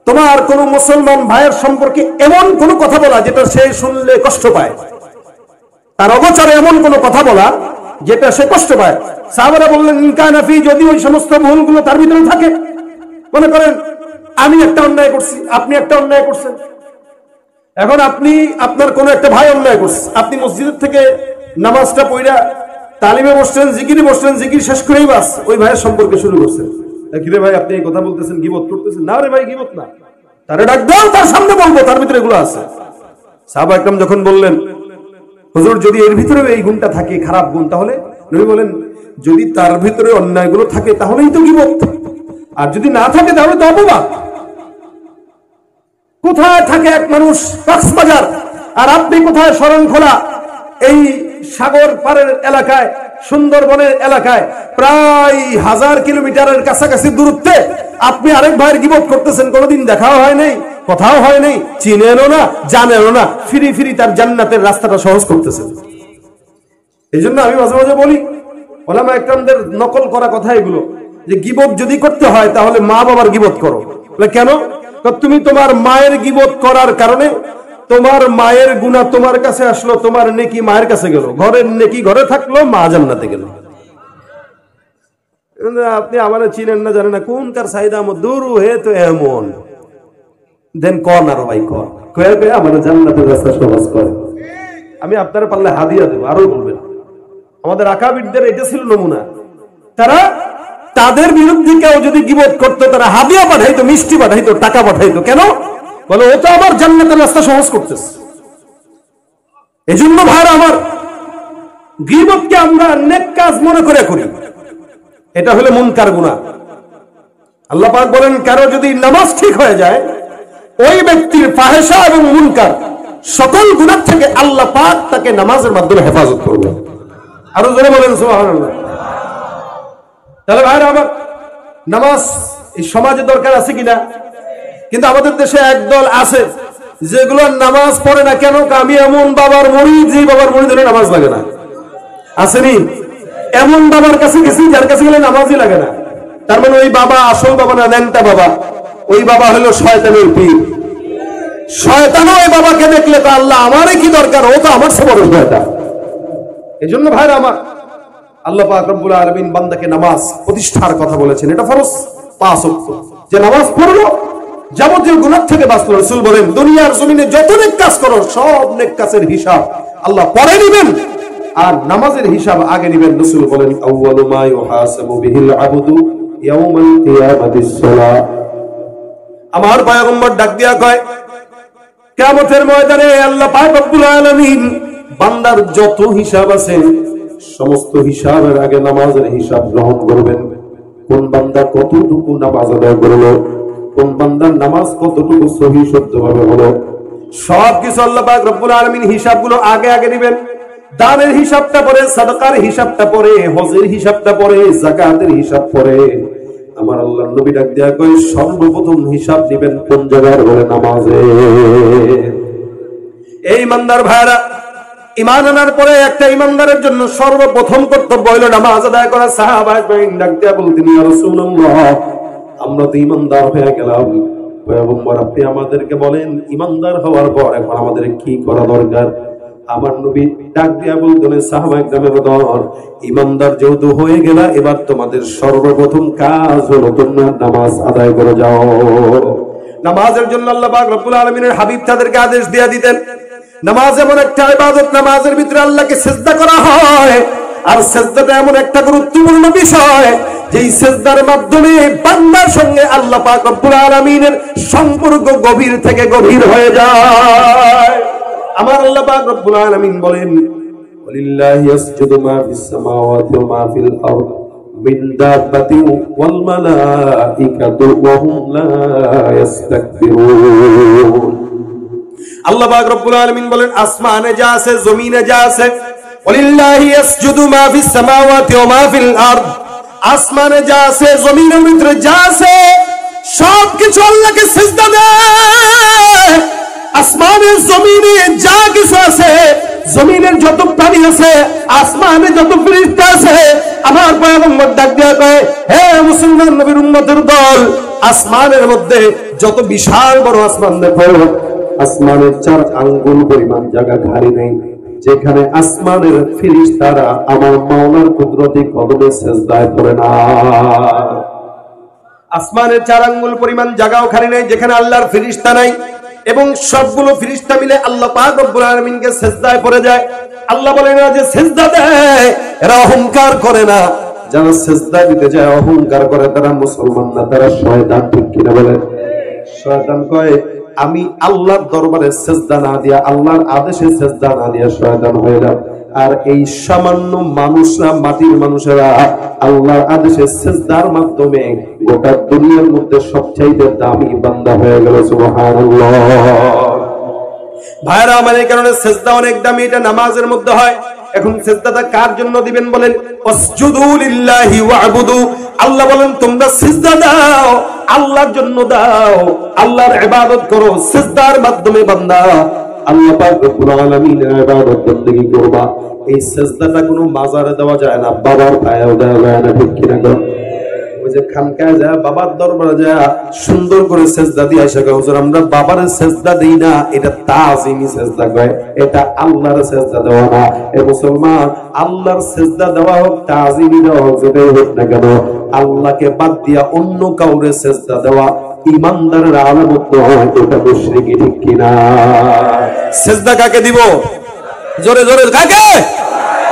তোমার কোন মুসলমান ভাইয়ের সম্পর্কে এমন কোন কথা বলা যেটা সে শুনলে কষ্ট পায়, তার অগোচরে এমন কোন কথা বলা যেটা সে কষ্ট পায়। সাহাবারা বললেন, ইনকানা ফি, যদি ওই সমস্ত ভুলগুলো তার ভিতরে থাকে, মনে করেন আমি একটা অন্যায় করছি, আপনি একটা অন্যায় করছেন, এখন আপনি আপনার কোন একটা ভাই অন্যায় করছে, আপনি মসজিদের থেকে নামাজটা পড়া তালিমে বসছেন, জিকিরে বসছেন, জিকির শেষ করেই বাস ওই ভাইয়ের সম্পর্কে শুরু করছেন, রে ভাই আপনি এই কথা বলতেছেন, গীবত করতেছেন। না রে ভাই, গীবত না, তারে ডাক দাও, তার সামনে বলবো, তার ভিতরে এগুলো আছে। সাহাবা একরাম যখন বললেন, হুজুর যদি এর ভিতরে এই গুণটা থাকে, খারাপ গুণ, তাহলে নবী বলেন, যদি তার ভিতরে অন্যায়গুলো থাকে তাহলেই তো গীবত, আর যদি না থাকে তাহলে তো অপবাদ। কোথায় থাকে এক মানুষ কক্সবাজার, আর আপনি কোথায় শরণখোলা, এই সাগর পারের এলাকায়, সুন্দরবনের এলাকায়, প্রায় 1000 কিলোমিটারের কাছাকাছি দূরত্বে আপনি আরেক ভাইয়ের গীবত করতেছেন, কোনোদিন দেখাও হয় নাই, কথাও হয় নাই, চিনেনও না, জানেনও না, ফিরি ফিরি তার জান্নাতের রাস্তাটা সহজ করতেছেন। এই জন্য আমি মাঝে মাঝে বলি, ওলামা একরামদের নকল করা কথা এগুলো, যে গীবত যদি করতে হয় তাহলে মা বাবার গীবত করো। কেন? তুমি তোমার মায়ের গীবত করার কারণে তোমার মায়ের গুনাহ তোমার কাছে আসলো, তোমার নেকি মায়ের কাছে গেল, ঘরের নেকি ঘরে থাকলো, মা জান্নাতে গেল। আপনি আমার চিনেন না, জানেন না, কোন কার সাইদা দূর হে তো এমন দেন কন, আরো ভাই কন কয়ে আমার জান্নাতের রাস্তা সহজ করে। আমি আপনারা পারলে হাদিয়া দেবো, আরো বলবেন। আমাদের আকাবিরদের এটা ছিল নমুনা, তারা তাদের বিরুদ্ধে কেউ যদি গীবত করতো, তারা হাদিয়া পাঠাইতো, মিষ্টি পাঠাইতো, টাকা পাঠাইতো। কেন? বলে ও তো আমার জান্নাতের রাস্তা সহজ করতেছে। এই জন্য ভাইরা আমার, গীবতকে আমরা নেক কাজ মনে করে করি, এটা হলো মুনকার গুনাহ। আল্লাহ পাক বলেন, কারো যদি নামাজ ঠিক হয়ে যায়, ওই ব্যক্তির ফাহেশা এবং মুনকার সকল গুনাহ থেকে আল্লাহ পাক তাকে নামাজের মাধ্যমে হেফাজত করবে। আরো জোরে বলেন সুবহানাল্লাহ। তাহলে ভাইরা আমার, নামাজ এই সমাজে দরকার আছে কিনা? কিন্তু আমাদের দেশে একদল আছে যেগুলো নামাজ পড়ে না। কেন? আমি এমন বাবার মুরিদ, যে বাবার মুরিদ হলে নামাজ লাগে না। আসেনি? এমন বাবার কাছে গেছি যার কাছে গেলে নামাজই লাগে না। তার মানে ওই বাবা আসল বাবা না, ন্যাংটা বাবা। ওই বাবা হলো শয়তানের পীর। শয়তানও ওই বাবাকে দেখলে তো আল্লাহ আমারই কি দরকার, ও তো আমার সে বড় শয়তান। এই জন্য ভাইরা আমার, আল্লাহ পাক রব্বুল আলামিন বান্দাকে নামাজ প্রতিষ্ঠার কথা বলেছেন। এটা ফরজ 5 ওয়াক্ত, যে নামাজ পড়লো যাবতীয় গুনাহ থেকে বাঁচলো। রাসূল বলেন, দুনিয়ার জমিনে যত নেক কাজ করো, সব নেক কাজের হিসাব আল্লাহ পরে নেবেন, আর নামাজের হিসাব আগে নেবেন। রাসূল বলেন, আউয়ালু মা ইউহাসাবু বিহিল আবদু ইয়াউমাল কিয়ামাতিস সালাহ। আমার পয়গম্বর ডাক দিয়া কয়, কিয়ামতের ময়দানে আল্লাহ পাক রব্বুল আলামিন বান্দার যত হিসাব আছে, সমস্ত হিসাবের আগে নামাজের হিসাব গ্রহণ করবেন। কোন বান্দা কতটুকু নামাজ আদায় করলো, কোন বান্দার নামাজ কতটুকু সহি শুদ্ধভাবে হলো, সবকিছু আল্লাহ পাক রব্বুল আলামিন হিসাবগুলো আগে আগে নেবেন। দানের হিসাবটা পরে, সাদাকার হিসাবটা পরে, হজের হিসাবটা পরে, যাকাতের হিসাব পরে। আমার আল্লাহ নবী ডাক দেয়া কই, সর্বপ্রথম হিসাব দিবেন কোন জায়গার? বলে নামাজে। এই ইমানদার ভাইরা, ঈমান আনার পরে একটা ইমানদারের জন্য সর্বপ্রথম কর্তব্য হলো নামাজ আদায় করা। সাহাবা ডাক দেয়া বলতেন, ইয়া রাসূলুল্লাহ, আমরা তো ইমানদার হয়ে গেলাম, পয়গম্বর আপনি আমাদেরকে বলেন ইমানদার হওয়ার পর এখন আমাদের কি করা দরকার? আমার নবী ডাক দিয়া বলতেন, সাহাবা একরামের দল, ইমানদার যেহেতু হয়ে গেলা, এবার তোমাদের সর্বপ্রথম কাজ হলো তোমরা নামাজ আদায় করে যাও। নামাজের জন্য আল্লাহ পাক রব্বুল আলামিনের হাবিব তাদেরকে আদেশ দিয়া দিতেন। নামাজ এমন একটা ইবাদত, নামাজের ভিতরে আল্লাহকে সিজদা করা হয়, আর সিজদাটা এমন একটা গুরুত্বপূর্ণ বিষয়, যেই সিজদার মাধ্যমে বান্দার সঙ্গে আল্লাহ পাক রব্বুল আলামিনের সম্পর্ক গভীর থেকে গভীর হয়ে যায়। আমার আল্লাহ পাক রব্বুল আলামিন বলেন, ওয়ালিল্লাহি ইয়াসজুদু মা ফিস সামাওয়াতি ওয়া মা ফিল আরদ মিন দাব্বাতিন ওয়াল মালাইকাতু ওয়া হুম লা ইস্তাকবিরুন। আল্লাহ পাক রব্বুল আলামিন বলেন আসমানে যা আছে জমিনে যা আছে ওয়ালিল্লাহি ইয়াসজুদু মা ফিস সামাওয়াতি ওয়া মা ফিল আরদ, আসমানে যা আছে জমিনের ভিতরে যা আছে সবকিছু আল্লাহকে সিজদা দেয়। আসমানের জমিনে যা কিছু আছে, জমিনের যত প্রাণী আছে, আসমানে যত ফেরেশতা আছে, আমার পয়গম্বর ডাক দিয়া কয়, হে মুসলমান নবীর উম্মতের দল, আসমানের মধ্যে যত বিশাল বড় আসমান দেখো, আসমানের 4 আঙ্গুল পরিমাণ জায়গা খালি নেই যেখানে আসমানের ফেরেশতারা আমার মাওলার কুদরতি কদমে সিজদায় পড়ে না। আসমানের 4 আঙ্গুল পরিমাণ জায়গাও খালি নাই যেখানে আল্লাহর ফেরেশতা নাই, এবং সবগুলো ফেরেশতা মিলে আল্লাহ পাক রব্বুল আলামিনকে সিজদায় পড়ে যায়। আল্লাহ বলেন না যে সিজদা দেয় এরা অহংকার করে না, যারা সিজদা দিতে যায় অহংকার করে তারা মুসলমান না, তারা শয়তান। ঠিক কিনা বলেন? শয়তান কয় আমি আল্লাহর দরবারে সিজদা না দিয়া, আল্লাহর আদেশে সিজদা না দিয়া শয়তান হইলাম। আর এই সামান্য মানুষরা, মাটির মানুষেরা আল্লাহর আদেশে সিজদার মাধ্যমে গোটা দুনিয়ার মধ্যে সবচাইতে দামি বান্দা হয়ে গেল। সুবহানাল্লাহ। ভাইরা আমার, এই কারণে সিজদা অনেক দামি, এটা নামাজের মধ্যে হয়। এখন সিজদাটা কার জন্য দিবেন বলেন? ওয়াসজুদু লিল্লাহি ওয়া'বুদু। আল্লাহ বলেন তোমরা সিজদা দাও, আল্লাহর জন্য দাও, আল্লাহর ইবাদত করো সিজদার মাধ্যমে। বান্দা আল্লাহ পাক রব্বুল আলামিনের ইবাদত বندگی করবা, এই সিজদাটা কোনো মাজারে দেওয়া যায় না, বাবার পায়েও দেওয়া যায় না। ঠিক কিনা? ওই যে খানকায় যায়, বাবার দরবারে যায় সুন্দর করে সিজদা দিয়ে আসে, হুজুর আমরা বাবার সিজদা দেই না, এটা তাজিমি সিজদা কয়, এটা আল্লাহর সিজদা দেওয়া না। এ মুসলমান, আল্লাহর সিজদা দেওয়া হোক, তাজিমি দেওয়া হোক, যেটাই হোক না কেন, আল্লাহকে বাদ দিয়া অন্য কাউরে সিজদা দেওয়া ইমানদারের আলামত নয়, এটা মুশরিকি। ঠিক কিনা? সিজদা কাকে দিব? জোরে জোরে কাকে?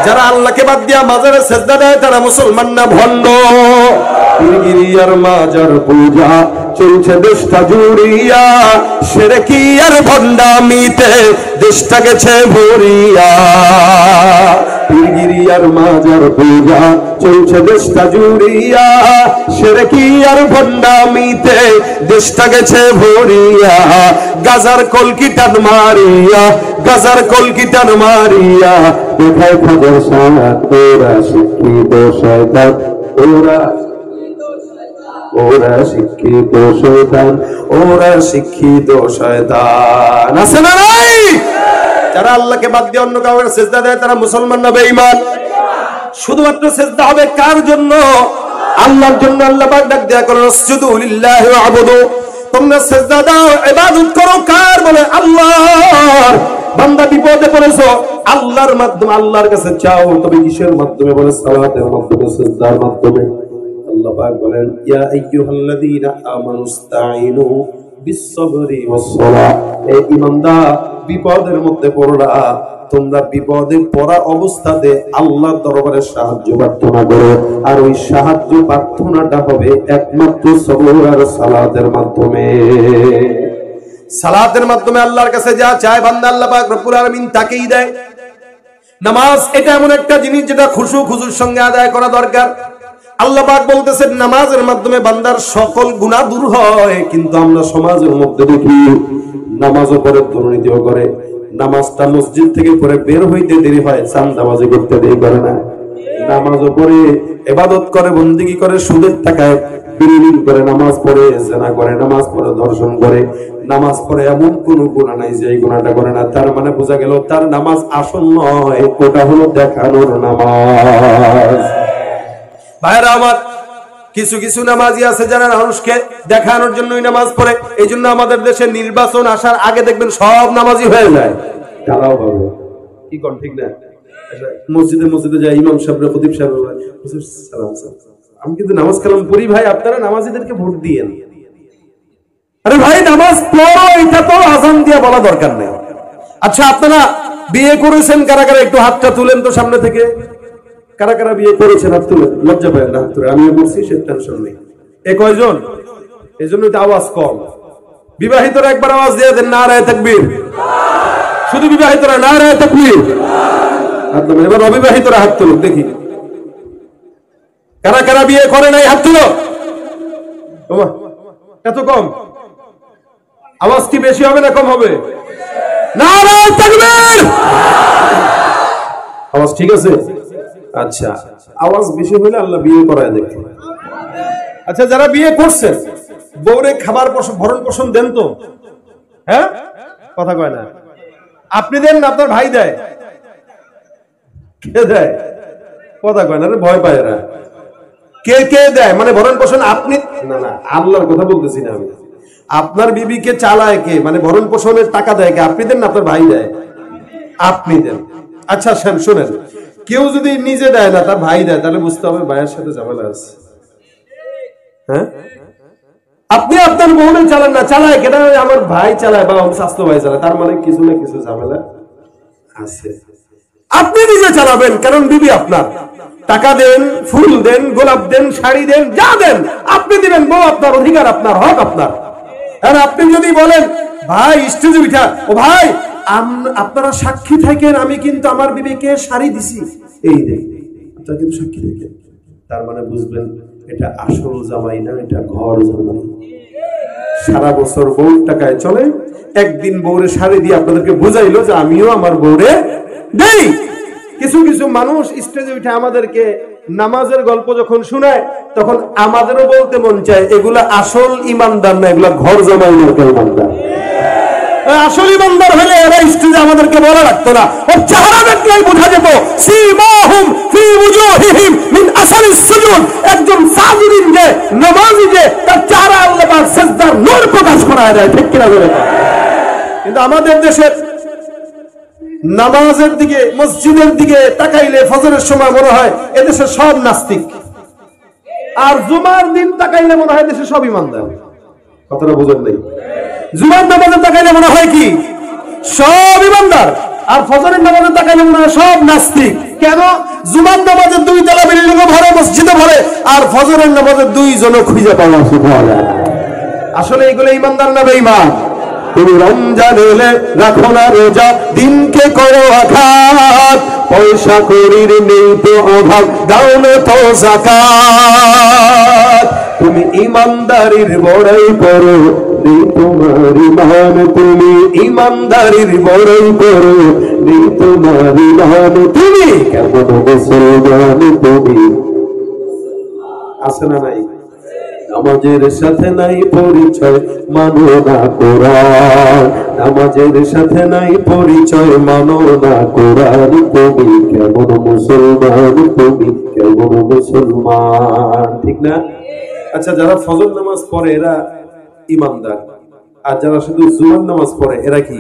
যারা আল্লাহকে বাদ দিয়া মাজারে সিজদা দেয় তারা মুসলমান না, ভণ্ড। পীরগিরিয়ার মাজার পূজা চলছে দেশটা জুড়িয়া, শিরকি আর ভণ্ডামিতে দেশটা গেছে ভরিয়া। পীরগিরিয়ার মাজার পূজা চলছে দেশটা জুড়িয়া, শিরকি আর ভণ্ডামিতে দেশটা গেছে ভরিয়া। গাজার কলকি টান মারিয়া, গাজার কলকি টান মারিয়া, কোথায় খবর সারা ওরা শিক্ষিত শয়তান, ওরা শিক্ষিত শয়তান, ওরা শিক্ষিত শয়তান। আছে না নাই? যারা আল্লাহকে বাদ দিয়ে অন্য কাউকে সিজদা দেয় তারা মুসলমান না বেঈমান? শুধুমাত্র সিজদা হবে কার জন্য? আল্লাহর জন্য। আল্লাহ পাক ডাক দেয়া করেন ওয়াসজুদু লিল্লাহি ওয়া'বুদু, তোমরা সিজদা দাও, ইবাদত করো কার? বলে আল্লাহর। বান্দা বিপদে পড়েছো, আল্লাহর মাধ্যমে আল্লাহর কাছে চাও, তবে কিসের মাধ্যমে? বলে সালাতের মাধ্যমে, সিজদার মাধ্যমে। আল্লাহ পাক বলেন ইয়া আইয়ুহাল্লাযীনা আমানুস্তাঈনু বিস-সাবরি ওয়াস-সালাহ। এই ঈমানদার, বিপদের মধ্যে পড়লা, তোমরা বিপদে পড়া অবস্থাতে আল্লাহর দরবারে সাহায্য প্রার্থনা করো, আর ওই সাহায্য প্রার্থনাটা হবে একমাত্র সবর আর সালাতের মাধ্যমে। সালাতের মাধ্যমে আল্লাহর কাছে যা চায় বান্দা, আল্লাহ পাক রব্বুল আলামিন তাকেই দেয়। নামাজ এটা এমন একটা জিনিস যেটা খুশুর সঙ্গে আদায় করা দরকার। আল্লাহ পাক বলতেছেন নামাজের মাধ্যমে বান্দার সকল গুনাহ দূর হয়। কিন্তু আমরা সমাজের মধ্যে দেখি নামাজও পড়ে, দুর্নীতিও করে, নামাজটা মসজিদ থেকে পড়ে বের হইতে দেরি হয়, চাঁদাবাজি করতে দেরি করে না, নামাজও পড়ে, ইবাদত করে, বন্দেগী করে, সুদের টাকায় বিলিং করে, নামাজ পড়ে জিনা করে, নামাজ পড়ে ধর্ষণ করে, নামাজ পড়ে এমন কোন গুনাহ নাই যে এই গুনাহটা করে না। তার মানে বোঝা গেল তার নামাজ আসল নয়, ওটা হলো দেখানোর নামাজ। ভাইরা আমার, কিছু কিছু নামাজি আছে যারা মানুষকে দেখানোর জন্যই নামাজ পড়ে। এই জন্য আমাদের দেশে নির্বাচন আসার আগে দেখবেন সব নামাজি হয়ে যায়। তারাও পাবে কি কোন ঠিক না? মসজিদে মসজিদে যায়, ইমাম সাহেব, খতিব সাহেব, আমি কিন্তু নামাজ কালাম পড়ি, ভাই আপনারা নামাজিদেরকে ভোট দিয়েন। আরে ভাই নামাজ পড়ো, এটা তো আযান দিয়ে বলা দরকার নেই। আচ্ছা আপনারা বিয়ে করেছেন কারা কারা? একটু হাতটা তুলেন তো সামনে থেকে। কারা কারা বিয়ে করেছেন হাত তুলে? লজ্জা পায় না হাত তুলে? আমিও করছি, সে টেনশন নেই। এ কয়জন? এই জন্যই তো আওয়াজ কম। বিবাহিতরা একবার আওয়াজ দিয়ে দেন নারায়ে তাকবীর। শুধু বিবাহিতরা নারায়ে তাকবীর। এবার অবিবাহিতরা হাত তুলুন দেখি। কারা কারা বিয়ে করে নাই হাত তুলো। ওমা, এত কম? আওয়াজ কি বেশি হবে না কম হবে? নারায়ে তাকবীর। আওয়াজ ঠিক আছে? আচ্ছা, আওয়াজ বেশি হলে আল্লাহ বিয়ে করায় দেখে। আচ্ছা, যারা বিয়ে করছেন বউরে খাবার ভরণ পোষণ দেন তো? হ্যাঁ, কথা কয় না। আপনি দেন না আপনার ভাই দেয়? কে দেয়? কথা কয় না রে, ভয় পায় এরা। কে কে দেয় মানে ভরণ পোষণ? আপনি না, না, আল্লাহর কথা বলতেছি না আমি। আপনার বিবিকে চালায় কে মানে ভরণ পোষণের টাকা দেয় কে? আপনি দেন না আপনার ভাই দেয়? আপনি দেন। আচ্ছা শোনেন, কেউ যদি নিজে দেয় না তার ভাই দেয়, তাহলে বুঝতে হবে ভাইয়ের সাথে ঝামেলা আছে। হ্যাঁ, আপনি আপনার বউরে চালান না, চালায় কেন? আমার ভাই চালায় বা স্বাস্থ্য ভাই চালায়, তার মানে কিছু না কিছু ঝামেলা আছে। আপনি নিজে চালাবেন, কারণ বিবি আপনার। টাকা দেন, ফুল দেন, গোলাপ দেন, শাড়ি দেন, যা দেন আপনি দিবেন। বউ আপনার, অধিকার আপনার, হক আপনার। আর আপনি যদি বলেন ভাই স্টেজে উঠা, ও ভাই আপনারা সাক্ষী থাকেন, আমি কিন্তু আমার বিবিকে শাড়ি দিছি, এই দেখ আপনারা কিন্তু সাক্ষী থাকেন, তার মানে বুঝবেন এটা আসল জামাই না, এটা ঘর জামাই। সারা বছর বউর টাকায় চলে, একদিন বউরে শাড়ি দিয়ে আপনাদেরকে বুঝাইলো যে আমিও আমার বউরে দেই। কিছু কিছু মানুষ স্টেজে উঠে আমাদেরকে নামাজের গল্প যখন শোনায়, তখন আমাদেরও বলতে মন চায় এগুলা আসল ইমানদার না, এগুলা ঘর জামাই ইমানদার। আসল ইমানদার হলে এরা স্টেজে আমাদেরকে বলা লাগতো না, ওর চেহারা দেখলেই বোঝা যেত সীমাহুম ফি উজুহিহিম মিন আসারিস সুজুদ। একজন সাজিদিন যে নামাজি যে তার চেহারা আল্লাহ পাক সিজদার নূর প্রকাশ করায় দেয়, ঠিক কিনা বলে? কিন্তু আমাদের দেশের নামাজের দিকে, মসজিদের দিকে তাকাইলে ফজরের সময় মনে হয় এদেশে সব নাস্তিক, আর জুমার দিন তাকাইলে মনে হয় দেশে সব ইমানদার। কথাটা বুঝেন নাই? জুমার নামাজে তাকাইলে মনে হয় কি সব ইমানদার, আর ফজরের নামাজে তাকাইলে মনে হয় সব নাস্তিক। কেন? জুমার নামাজে 2 তলা বিল্ডিং ভরে, মসজিদে ভরে, আর ফজরের নামাজে 2 জন খুঁজে পাওয়া যায়। আসলে এগুলো ইমানদার না বেঈমান? তুমি রমজান এলে রাখো না রোজা, দিনকে করো আঘাত, পয়সা করির নেই তো অভাব, দাও না তো যাকাত। তুমি ইমানদারির বড়াই করো, নেই তোমার ইমান, তুমি ইমানদারির বড়াই করো, নেই তোমার ইমান। তুমি কেমন মুসলমান তুমি? আছে না নাই? নামাজের সাথে নাই পরিচয়, মানো না কোরআন। নামাজের সাথে নাই পরিচয়, মানো না কোরআন। তুমি কেমন মুসলমান? তুমি কেমন মুসলমান? ঠিক না? আচ্ছা, যারা ফজর নামাজ পড়ে এরা ইমানদার, আর যারা শুধু জুমার নামাজ পড়ে এরা কি?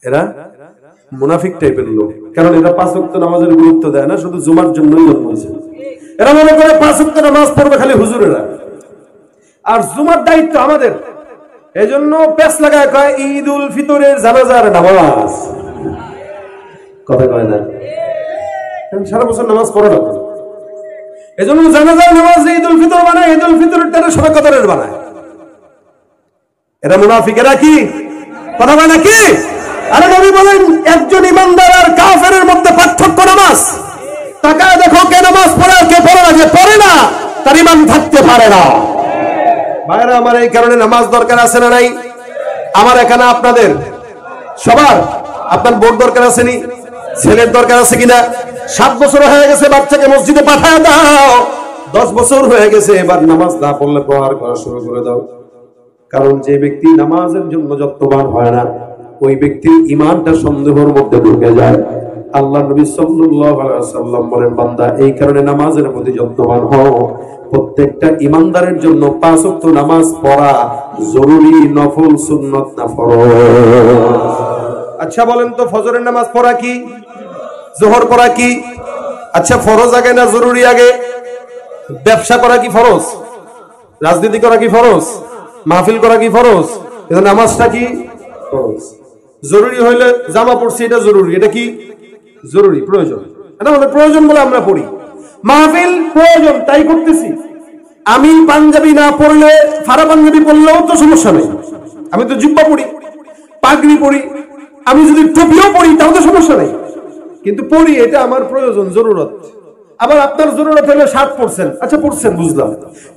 এরা মুনাফিক টাইপের লোক। কারণ এরা 5 ওয়াক্ত নামাজের গুরুত্ব দেয় না, শুধু জুমার জন্যই জন্ম হয়েছে। এরা মনে করে 5 ওয়াক্ত নামাজ পড়বে খালি হুজুরেরা, আর জুমার দায়িত্ব আমাদের। এজন্য পেছ লাগায় কয় ঈদ উল ফিতরের জানাজার নামাজ। কথা কয় না? সারা বছর নামাজ পড়ে না, এজন্য জানাজার নামাজ ঈদ উল ফিতর বানায়, ঈদ উল ফিতরের টারে সবে কদরের বানায়। এরা মুনাফিক। এরা কি? কথা কয় না কি? আরে নবী বলেন একজন ইমানদার আর কাফেরের মধ্যে পার্থক্য নামাজ। তাকায় দেখো কে নামাজ পড়ে কে পড়ে না। যে পড়ে না তার ইমান থাকতে পারে না। ভাইরা আমার, এই কারণে নামাজ দরকার আছে না নাই? আমার এখানে আপনাদের সবার, আপনার বোর দরকার আছে নি? ছেলের দরকার আছে কিনা? 7 বছর হয়ে গেছে বাচ্চাকে মসজিদে পাঠায় দাও, 10 বছর হয়ে গেছে, এবার নামাজ না পড়লে প্রহার করা শুরু করে দাও। কারণ যে ব্যক্তি নামাজের জন্য যত্নবান হয় না, ওই ব্যক্তির ঈমানটা সন্দেহের মধ্যে ঢুকে যায়। আল্লাহ নবী সাল্লাল্লাহু আলাইহি ওয়াসাল্লাম বলেন, বান্দা এই কারণে নামাজের প্রতি যত্নবান হও। প্রত্যেকটা ঈমানদারের জন্য 5 ওয়াক্ত নামাজ পড়া জরুরি, নফল সুন্নাত না ফরজ। আচ্ছা বলেন তো, ফজরের নামাজ পড়া কি? যোহর পড়া কি? আচ্ছা, ফরজ আগে না জরুরি আগে? ব্যবসা করা কি ফরজ? রাজনীতি করা কি ফরজ? মাহফিল করা কি ফরজ? কিন্তু নামাজটা কি ফরজ? জরুরি হইলে জামা পড়ছি এটা জরুরি, এটা কি জরুরি, প্রয়োজন। এটা আমাদের প্রয়োজন বলে আমরা পড়ি। মাহফিল প্রয়োজন তাই করতেছি। আমি পাঞ্জাবি না পড়লে, ফারা পাঞ্জাবি পড়লেও তো সমস্যা নেই। আমি তো জিব্বা পড়ি, পাগড়ি পড়ি, আমি যদি টুপিও পড়ি তাও তো সমস্যা নেই, কিন্তু পড়ি এটা আমার প্রয়োজন, জরুরত। আবার আপনার জরুরত হলে শার্ট পরছেন, আচ্ছা পরছেন বুঝলাম,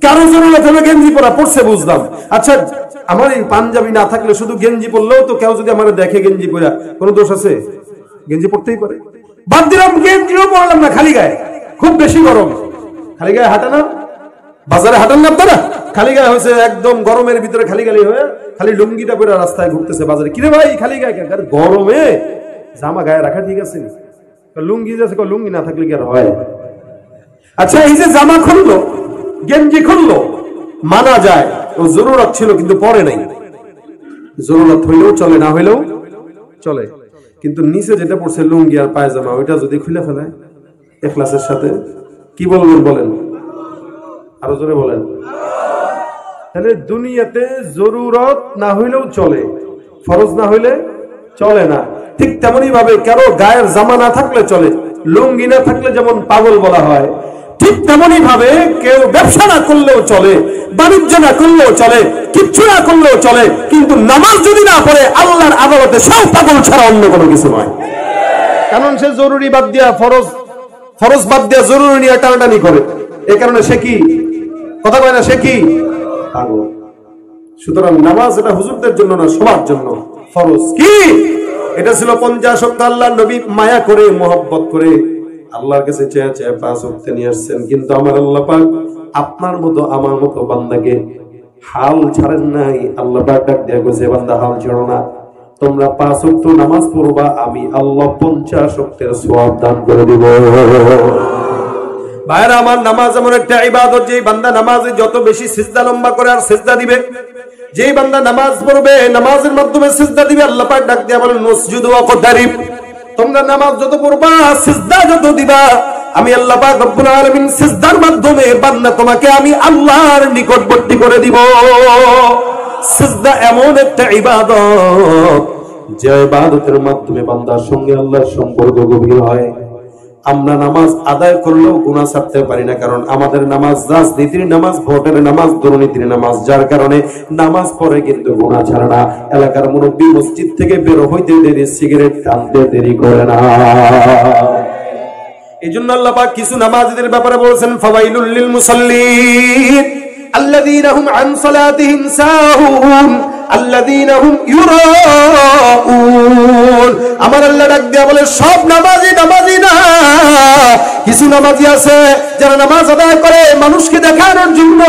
কারো জরুরত হলে গেঞ্জি পরা পরছে বুঝলাম, আচ্ছা আমার এই পাঞ্জাবি না থাকলে শুধু গেঞ্জি পরলেও তো কেউ যদি আমার দেখে গেঞ্জি পরা কোনো দোষ আছে? গেঞ্জি পরতেই পারে। বাদ দিলাম গেঞ্জিও পরলাম না, খালি গায়ে, খুব বেশি গরম, খালি গায়ে হাঁটে না, বাজারে হাঁটান না আপনারা? খালি গায়ে হয়েছে একদম গরমের ভিতরে খালি গালি হয়ে খালি লুঙ্গিটা পরে রাস্তায় ঘুরতেছে বাজারে, কিরে ভাই খালি গায়ে কেন? গরমে জামা গায়ে রাখা ঠিক আছে, লুঙ্গি যাচ্ছে, লুঙ্গি না থাকলে কি আর হয়? আচ্ছা এই যে জামা খুললো, গেঞ্জি খুললো, মানা যায়, ও জরুরত ছিল কিন্তু পরে নাই, জরুরত হইলেও চলে, না হইলেও চলে, কিন্তু নিচে যেটা পড়ছে লুঙ্গি আর পায়জামা, ওইটা যদি খুলে ফেলায় ইখলাসের সাথে, কি বলবেন বলেন? আরো জোরে বলেন। তাহলে দুনিয়াতে জরুরত না হইলেও চলে, ফরজ না হইলে চলে না। ঠিক তেমনি ভাবে কারো গায়ের জামা না থাকলে চলে, লুঙ্গি না থাকলে যেমন পাগল বলা হয়, ঠিক তেমনি ভাবে কেউ ব্যবসা না করলেও চলে, বাণিজ্য না করলেও চলে, কিচ্ছু না করলেও চলে, কিন্তু নামাজ যদি না পড়ে আল্লাহর আদালতে সব পাগল ছাড়া অন্য কোনো কিছু নয়। কারণ সে জরুরি বাদ দিয়া ফরজ বাদ দিয়া জরুরি নিয়ে টানাটানি করে, এই কারণে সে কি কথা কয় না, সে কি পাগল। সুতরাং নামাজ এটা হুজুরদের জন্য না, সবার জন্য ফরজ। কি এটা ছিল 50 ওয়াক্ত আল্লাহর নবী মায়া করে মোহব্বত করে আল্লাহর কাছে চেয়ে চেয়ে 5 ওয়াক্ত নিয়ে আসছেন, কিন্তু আমার আল্লাহ পাক আপনার মতো আমার মতো বান্দাকে হাল ছাড়েন নাই। আল্লাহ পাক ডাক দিয়া কইছে, বান্দা হাল ছাড়ো না, তোমরা 5 ওয়াক্ত নামাজ পড়বা, আমি আল্লাহ 50 ওয়াক্তের সওয়াব দান করে দিব। ভাইরা আমার, নামাজ এমন একটা ইবাদত, যে বান্দা নামাজে যত বেশি সিজদা লম্বা করে আর সিজদা দিবে, যেই বান্দা নামাজ পড়বে নামাজের মাধ্যমে সিজদা দিবে, আল্লাহ পাক ডাক দিয়া বলেন উসজুদু ওয়াকতারিব, তোমরা নামাজ যত পড়বা সিজদা যত দিবা, আমি আল্লাহ পাক রব্বুল আলামিন সিজদার মাধ্যমে বান্দা তোমাকে আমি আল্লাহর নিকটবর্তী করে দিব। সিজদা এমন একটা ইবাদত, যে ইবাদতের মাধ্যমে বান্দার সঙ্গে আল্লাহর সম্পর্ক গভীর হয়। আমরা নামাজ আদায় করলেও গুনাহ ছাড়তে পারি না, কারণ আমাদের নামাজ রাজনীতির নামাজ, ভোটের নামাজ, দুর্নীতির নামাজ, যার কারণে নামাজ পড়ে কিন্তু গুনাহ ছাড়ে না। এলাকার মুরব্বী মসজিদ থেকে বের হইতে দেরি, সিগারেট টানতে দেরি করে না। এই জন্য আল্লাহ পাক কিছু নামাজীদের ব্যাপারে বলেছেন, ফাওয়াইলুল লিল মুসাল্লিন আল্লাযীনা হুম আন সালাতিহিম সাহুন আল্লাযীনা হুম ইউরাউন। আমার আল্লাহ ডাক দিয়া বলে, সব নামাজি না, কিছু নামাজি আছে যারা নামাজ আদায় করে মানুষকে দেখানোর জন্য,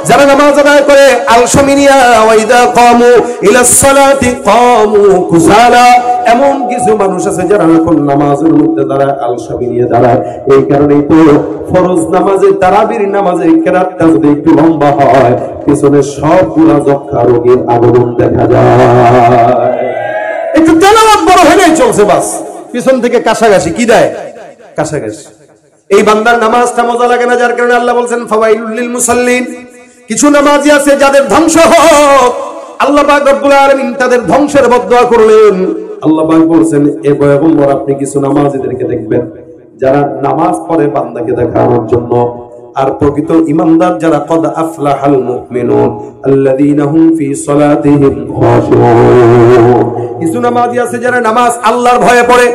যারা নামাজ আদায় করে আলসামিনিয়া, ওয়াইদা কামু ইলাস সালাতি কামু কুসালা। এমন কিছু মানুষ আছে যারা এখন নামাজের মধ্যে দাঁড়ায় আলসামি নিয়ে দাঁড়ায়। এই কারণেই তো ফরজ নামাজে, তারাবির নামাজে কেরাতটা যদি একটু লম্বা হয়, পিছনে সবগুলা যক্ষা রোগীর আগমন দেখা যায়। একটু তেলাওয়াত বড় হলেই চলছে, বাস পিছন থেকে কাশাকাশি কি দেয়, কাশাকাশি। এই বান্দার নামাজটা মজা লাগে না, যার কারণে আল্লাহ বলছেন ফাওয়াইলুল লিল মুসাল্লিন। কিছু নামাজি আছে যাদের ধ্বংস হোক, আল্লাহ পাক রব্বুল আলামিন তাদের ধ্বংসের বদদোয়া করলেন। আল্লাহ পাক বলছেন, এ পয়গম্বর আপনি কিছু নামাজীদেরকে দেখবেন যারা নামাজ পড়ে বান্দাকে দেখানোর জন্য, আর প্রকৃত ঈমানদার যারা কদ আফলাহাল মুমিনুন আল্লাযীনা হুম ফি সালাতিহিম খাশিউন। কিছু নামাজি আছে যারা নামাজ আল্লাহর ভয়ে পড়ে,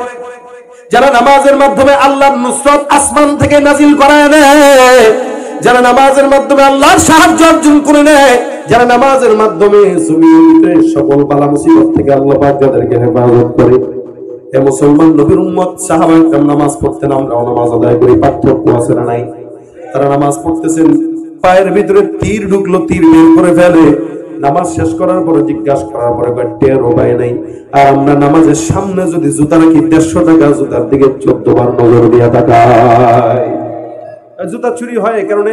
যারা নামাজের মাধ্যমে আল্লাহর নুসরত আসমান থেকে নাজিল করায় নেয়, যারা নামাজের মাধ্যমে আল্লাহর সাহায্য অর্জন করে নেয়, যারা নামাজের মাধ্যমে জমিনে সকল বালা মুসিবত থেকে আল্লাহ পাক যাদেরকে হেফাজত করে। এ মুসলমান নবীর উম্মত সাহাবায়ে কেরাম নামাজ পড়তেন, আমরাও নামাজ আদায় করি, পার্থক্য আছে না নাই? তারা নামাজ পড়তেছেন, পায়ের ভিতরে তীর ঢুকলো, তীর বের করে ফেলে, নামাজ শেষ করার পরে জিজ্ঞাসা করার পরে টের উপায় নাই। আর আমরা নামাজের সামনে যদি জুতা রাখি 150 টাকা, জুতার দিকে 14 বার নজর দিয়া তাকাই। জুতা চুরি হয় এই কারণে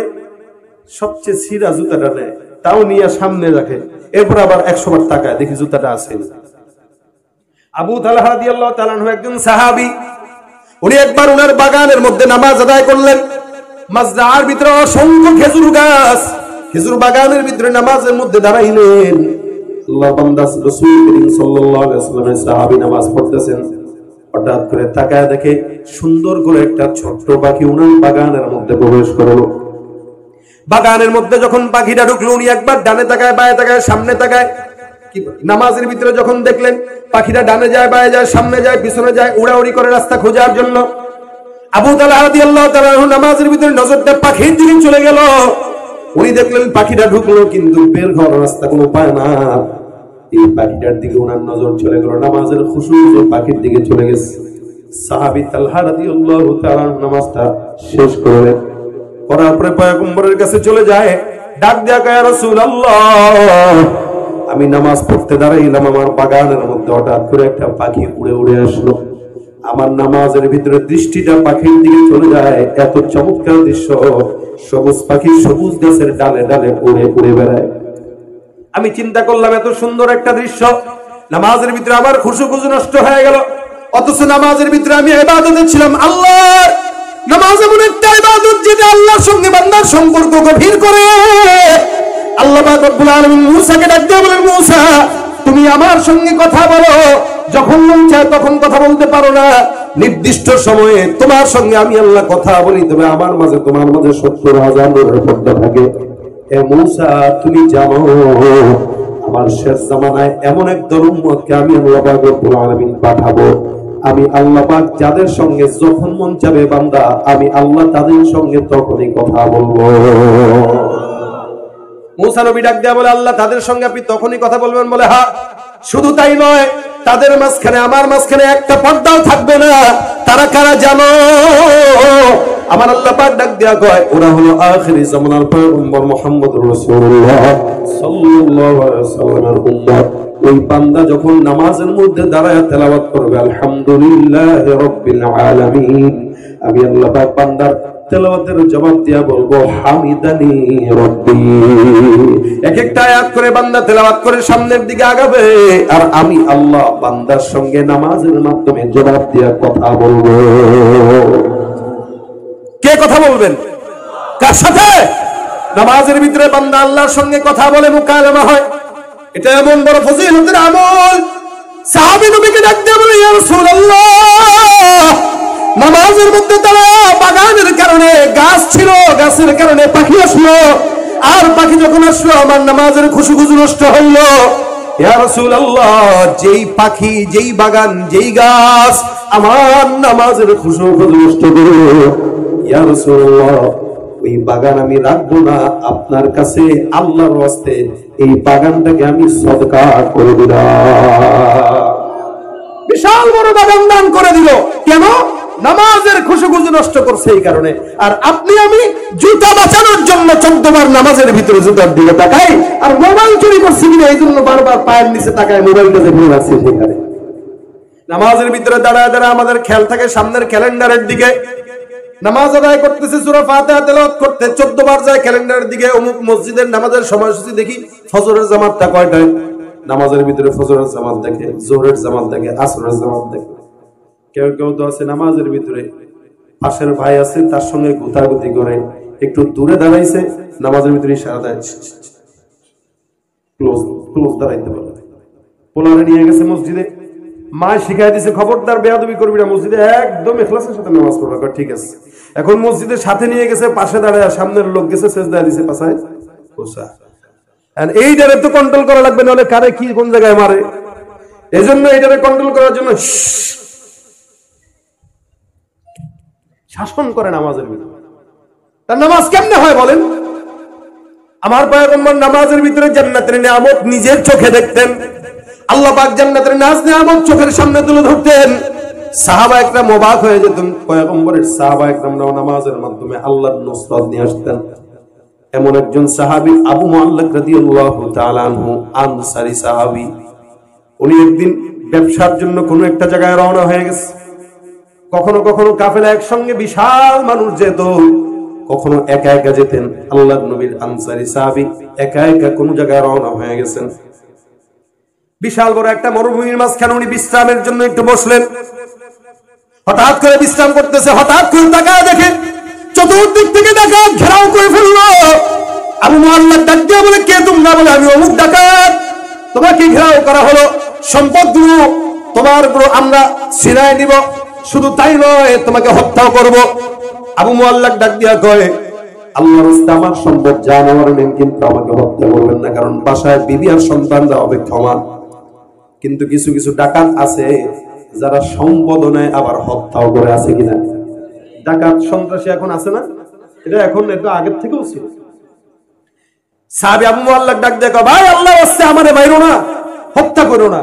সবচেয়ে ছিঁড়া জুতাটা নেয়, তাও নিয়ে সামনে রাখে, এরপর আবার 100 বার তাকায় দেখি জুতাটা আছে। আবু তালহা রাদিয়াল্লাহু তাআলা আনহু একজন সাহাবী, উনি একবার ওনার বাগানের মধ্যে নামাজ আদায় করলেন। মাজরার ভিতরে অসংখ্য খেজুর গাছ, খেজুর বাগানের ভিতরে নামাজের মধ্যে দাঁড়াইলেন। আল্লাহর বান্দা রাসূল করিম সাল্লাল্লাহু আলাইহি ওয়াসাল্লামের সাহাবী নামাজ পড়তেছেন, হঠাৎ করে তাকায় দেখে সুন্দর করে একটা ছোট্ট পাখি ওনার বাগানের মধ্যে প্রবেশ করলো। বাগানের মধ্যে যখন পাখিটা ঢুকলো, উনি একবার ডানে তাকায়, বায়ে তাকায়, সামনে তাকায়। নামাজের ভিতরে যখন দেখলেন পাখিটা ডানে যায়, বায়ে যায়, সামনে যায়, পিছনে যায়, উড়াউড়ি করে রাস্তা খোঁজার জন্য। আবু তালহা রাদিয়াল্লাহু তাআলা নামাজের ভিতরে নজরটা পাখির দিকে চলে গেল। উনি দেখলেন পাখিটা ঢুকলো কিন্তু বের হওয়ার রাস্তা কোনো পায় না। এই পাখিটার দিকে ওনার নজর চলে গেল, নামাজের খুশু যে পাখির দিকে চলে গেছে। সাহাবী তালহা রাদিয়াল্লাহু তাআলা নামাজটা শেষ করলেন, করার পরে পয়গম্বরের কাছে চলে যায়, ডাক দেয়া কয়, ইয়া রাসূলুল্লাহ, আমি নামাজ পড়তে দাঁড়াইলাম, আমার বাগানের মধ্যে হঠাৎ করে একটা পাখি উড়ে উড়ে আসলো। আমার নামাজের ভিতরে দৃষ্টিটা পাখির দিকে চলে যায়, এত চমৎকার দৃশ্য, সবুজ পাখি সবুজ গাছের ডালে ডালে উড়ে উড়ে বেড়ায়। আমি চিন্তা করলাম এত সুন্দর একটা দৃশ্য, নামাজের ভিতরে আমার খুশু খুশু নষ্ট হয়ে গেল। অথচ নামাজের ভিতরে আমি ইবাদতে ছিলাম। আল্লাহ, নামাজ এমন একটা ইবাদত যেটা আল্লাহর সঙ্গে বান্দার সম্পর্ক গভীর করে। আল্লাহ পাক রব্বুল আলামিন মূসাকে ডাক দিয়ে বলেন, মূসা, তুমি আমার সঙ্গে কথা বলো, যখন মন চায় তখন কথা বলতে পারো না, নির্দিষ্ট সময়ে তোমার সঙ্গে আমি আল্লাহ কথা বলি, তবে আমার মাঝে তোমার মাঝে ৭০,০০০ নূরের পর্দা থাকে। এ মূসা, তুমি জানো আমার শেষ জামানায় এমন এক দল উম্মতকে আমি আল্লাহ পাক রব্বুল আলামিন পাঠাবো, আমি আল্লাহ পাক যাদের সঙ্গে যখন মন চাবে বান্দা, আমি আল্লাহ তাদের সঙ্গে তখনই কথা বলবো। মূসা নবী ডাক দেয়া বলে, আল্লাহ তাদের সঙ্গে আপনি তখনই কথা বলবেন? বলে, হ্যাঁ। শুধু তাই নয়, তাদের মাঝখানে আমার মাঝখানে একটা পর্দাও থাকবে না। তারা কারা জানো? আমার আল্লাহ পাক ডাক দেয়া কয়, ওরা হলো আখিরি জামানার পয়গম্বর মুহাম্মদুর রাসূলুল্লাহ সাল্লাল্লাহু আলাইহি ওয়াসাল্লামের উম্মত। ওই বান্দা যখন নামাজের মধ্যে দাঁড়ায় তেলাওয়াত করবে, আলহামদুলিল্লাহি রাব্বিল আলামিন, আমি আল্লাহ পাক বান্দার তেলাওয়াতের জবাব দিয়া বলবো, হামিদানি রব্বি। এক একটা আয়াত করে বান্দা তেলাওয়াত করে সামনের দিকে আগাবে, আর আমি আল্লাহ বান্দার সঙ্গে নামাজের মাধ্যমে জবাব দিয়া কথা বলবো। কে কথা বলবেন? কার সাথে? নামাজের ভিতরে বান্দা আল্লাহর সঙ্গে কথা বলে, মুকালামা হয়। এটা এমন বড় ফজিলতের আমল। সাহাবী নবীকে ডাক দিয়ে বলে, ইয়া রাসূলুল্লাহ, নামাজের মধ্যে তারা বাগানের কারণে, গাছ ছিল, গাছের কারণে পাখি আসলো, আর পাখি যখন আসলো আমার নামাজের খুশু খুশু নষ্ট হইল। ইয়া রাসূলুল্লাহ, যেই পাখি, যেই বাগান, যেই গাছ আমার নামাজের খুশু খুশু নষ্ট করলো, ইয়া রাসূলুল্লাহ, ওই বাগান আমি রাখবো না, আপনার কাছে আল্লাহর ওয়াস্তে এই বাগানটাকে আমি সদকা করে দিলাম। বিশাল বড় বাগান দান করে দিল। কেন? নামাজের খুশু খুশু নষ্ট করছে এই কারণে। আর আপনি আমি জুতা বাঁচানোর জন্য 14 বার নামাজের ভিতরে জুতার দিকে তাকাই, আর মোবাইল চুরি করছি কিনা এই জন্য বারবার পায়ের নিচে তাকায়, মোবাইলটা যে ভুলে যাচ্ছে সেখানে। নামাজের ভিতরে দাঁড়ায় দাঁড়ায় আমাদের খেয়াল থাকে সামনের ক্যালেন্ডারের দিকে। নামাজ আদায় করতেছে, সূরা ফাতিহা তেলাওয়াত করতে 14 বার যায় ক্যালেন্ডারের দিকে। অমুক মসজিদের নামাজের সময়সূচি দেখি, ফজরের জামাতটা কয়টায়, নামাজের ভিতরে ফজরের জামাত দেখে, যোহরের জামাত দেখে, আসরের জামাত দেখে। কেউ কেউ তো আছে নামাজের ভিতরে পাশের ভাই আছে, তার সঙ্গে গুতাগুতি করে, একটু দূরে দাঁড়াইছে, নামাজের ভিতরে ইশারা দেয়, ক্লোজ ক্লোজ দাঁড়াইতে পারে। পোলারে নিয়ে গেছে মসজিদে, মা শিখাই দিছে, খবরদার বেয়াদবি করবি না, মসজিদে একদম ইখলাসের সাথে নামাজ পড়বা। ঠিক আছে। এখন মসজিদের সাথে নিয়ে গেছে, পাশে দাঁড়ায়, সামনের লোক গেছে সেজদা দিছে পাশায় বসা। আর এইটারে তো কন্ট্রোল করা লাগবে, নাহলে কারে কি কোন জায়গায় মারে। এজন্য এইটারে কন্ট্রোল করার জন্য শাসন করে নামাজের ভিতরে। তার নামাজ কেমনে হয় বলেন? আমার পয়গম্বর নামাজের ভিতরে জান্নাতের নিয়ামত নিজের চোখে দেখতেন। আল্লাহ পাক জান্নাতের নাজ নিয়ামত চোখের সামনে তুলে ধরতেন। সাহাবা একরাম অবাক হয়ে যেতেন। পয়গম্বরের সাহাবা একরামরাও নামাজের মাধ্যমে আল্লাহর নুসরত নিয়ে আসতেন। এমন একজন সাহাবী আবু মুআল্লাক রাদিয়াল্লাহু তাআলা আনহু, আনসারী সাহাবী। উনি একদিন ব্যবসার জন্য কোনো একটা জায়গায় রওনা হয়ে গেছে। কখনো কখনো কাফেলা একসঙ্গে বিশাল মানুষ যেত, কখনো একা একা যেতেন। আল্লাহর নবীর আনসারী সাহাবী একা একা কোন জায়গায় রওনা হয়ে গেছেন। বিশাল বড় একটা মরুভূমির মাঝখানে উনি বিশ্রামের জন্য একটু বসলেন। হঠাৎ করে বিশ্রাম করতেছে, হঠাৎ করে তাকায় দেখে চতুর্দিক থেকে ডাকাত ঘেরাও করে ফেললো। আবু মুআল্লাক ডাক দিয়ে বলে, কে তোমরা? বলে, আমি অমুক ডাকাত, তোমাকে ঘেরাও করা হলো, সম্পদগুলো তোমার আমরা ছিনায় নিব, শুধু তাই নয় তোমাকে হত্যাও করব। আবু মুআল্লাক ডাক দিয়া কয়, আল্লাহর রাস্তায় আমার সম্পদ জানার নেন, কিন্তু আমাকে হত্যা করবেন না, কারণ বাসায় বিবি আর সন্তানরা হবে ক্ষমা। কিন্তু কিছু কিছু ডাকাত আছে যারা সম্পদ নেয় আবার হত্যাও করে, আছে কিনা? ডাকাত সন্ত্রাসী এখন আছে না? এটা এখন এটা আগের থেকেও ছিল। সাহাবী আবু মুআল্লাহ ডাক দিয়ে কয়, ভাই আল্লাহ ওয়াস্তে আমারে মাইরো না, হত্যা করো না।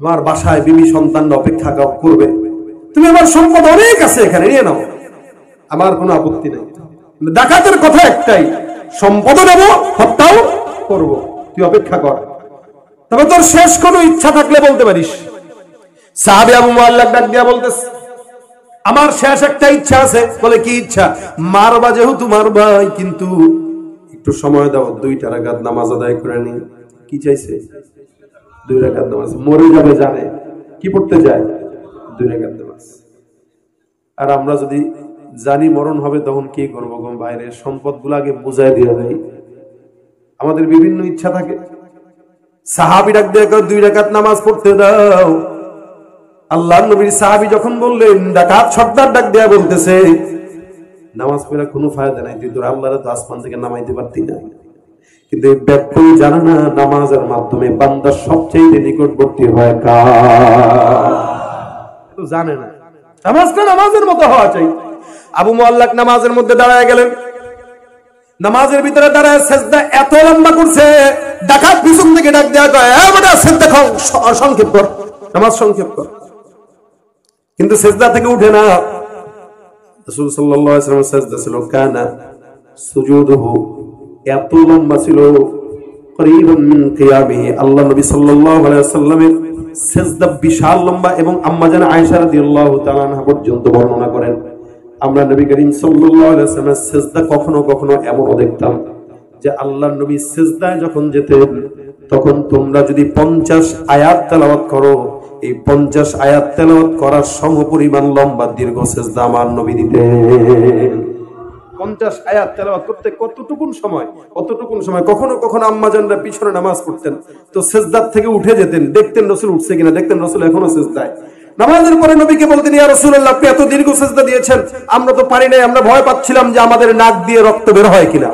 আমার বাসায় বিবি সন্তান অপেক্ষা করবে, তুমি আমার সম্পদ অনেক আছে, এখানে নিয়ে নাও, আমার কোনো আপত্তি নেই। ডাকাতের কথা একটাই, সম্পদও নেব, হত্যাও করব, তুই অপেক্ষা কর। তবে তোর শেষ কোনো ইচ্ছা থাকলে বলতে পারিস। সাহাবী আবু মুআল্লাহ ডাক দিয়া বলতেছে, আমার শেষ একটা ইচ্ছা আছে। বলে কি ইচ্ছা? মারবা যেহেতু মারবাই, কিন্তু একটু সময় দাও, 2 রাকাত নামাজ আদায় করে নি। কি চাইছে? 2 রাকাত নামাজ। মরে যাবে জানে, কি পড়তে যায়? 2 রাকাত নামাজ। আর আমরা যদি জানি মরণ হবে তখন কি করবো? বাইরের সম্পদ গুলো আগে বুঝাই দিয়ে দেয়। আমাদের বিভিন্ন ইচ্ছা থাকে। সাহাবী ডাক দিয়ে 2 রাকাত নামাজ পড়তে দাও। আল্লাহর নবীর সাহাবী যখন বললেন, ডাকাত সর্দার ডাক দেয়া বলতেছে, নামাজ পড়া কোনো ফায়দা নাই, তুই তোর আল্লাহরে তো আসমান থেকে নামাইতে পারতি না। কিন্তু এই ব্যাখ্যা জানা না, নামাজের মাধ্যমে বান্দা সবচেয়ে নিকটবর্তী হয় কার? তো জানে না। নামাজটা নামাজের মতো হওয়া চাই। আবু মুআল্লাহ নামাজের মধ্যে দাঁড়ায় গেলেন। নামাজের ভিতরে দাঁড়ায় সেজদা এত লম্বা করছে, ডাকাত পিছন থেকে ডাক দেয়া কয়, এ বেটা সেজদা সংক্ষেপ কর, নামাজ সংক্ষেপ কর। কিন্তু সেজদা থেকে উঠে না। রাসূল সাল্লাল্লাহু আলাইহি ওয়াসাল্লাম সেজদা ছিল কানা সুজুদুহু এত লম্বা ছিল, করিবান মিন কিয়ামিহি। আল্লাহ নবী সাল্লাল্লাহু আলাইহি ওয়াসাল্লামের সেজদা বিশাল লম্বা, এবং আম্মা জান আয়েশা রাদিয়াল্লাহু তাআলা আনহা পর্যন্ত বর্ণনা করেন, আমরা নবী করিম সাল্লাল্লাহু আলাইহি ওয়াসাল্লামের সেজদা কখনো কখনো এমনও দেখতাম যে আল্লাহর নবী সেজদায় যখন যেতেন, তখন তোমরা যদি 50 আয়াত তেলাওয়াত করো, এই 50 আয়াত তেলাওয়াত করার সমপরিমাণ লম্বা দীর্ঘ সেজদা আমার নবী দিতেন। 50 আয়াত তেলাওয়াত করতে কতটুকুন সময়? কতটুকুন সময়? কখনো কখনো আম্মা জানরা পিছনে নামাজ পড়তেন, তো সেজদার থেকে উঠে যেতেন, দেখতেন রাসূল উঠছে কিনা, দেখতেন রাসূল এখনো সেজদায়। নামাজের পরে নবীকে বলতেন, ইয়া রাসূলুল্লাহ, আপনি এত দীর্ঘ সেজদা দিয়েছেন, আমরা তো পারি নাই, আমরা ভয় পাচ্ছিলাম যে আমাদের নাক দিয়ে রক্ত বের হয় কিনা।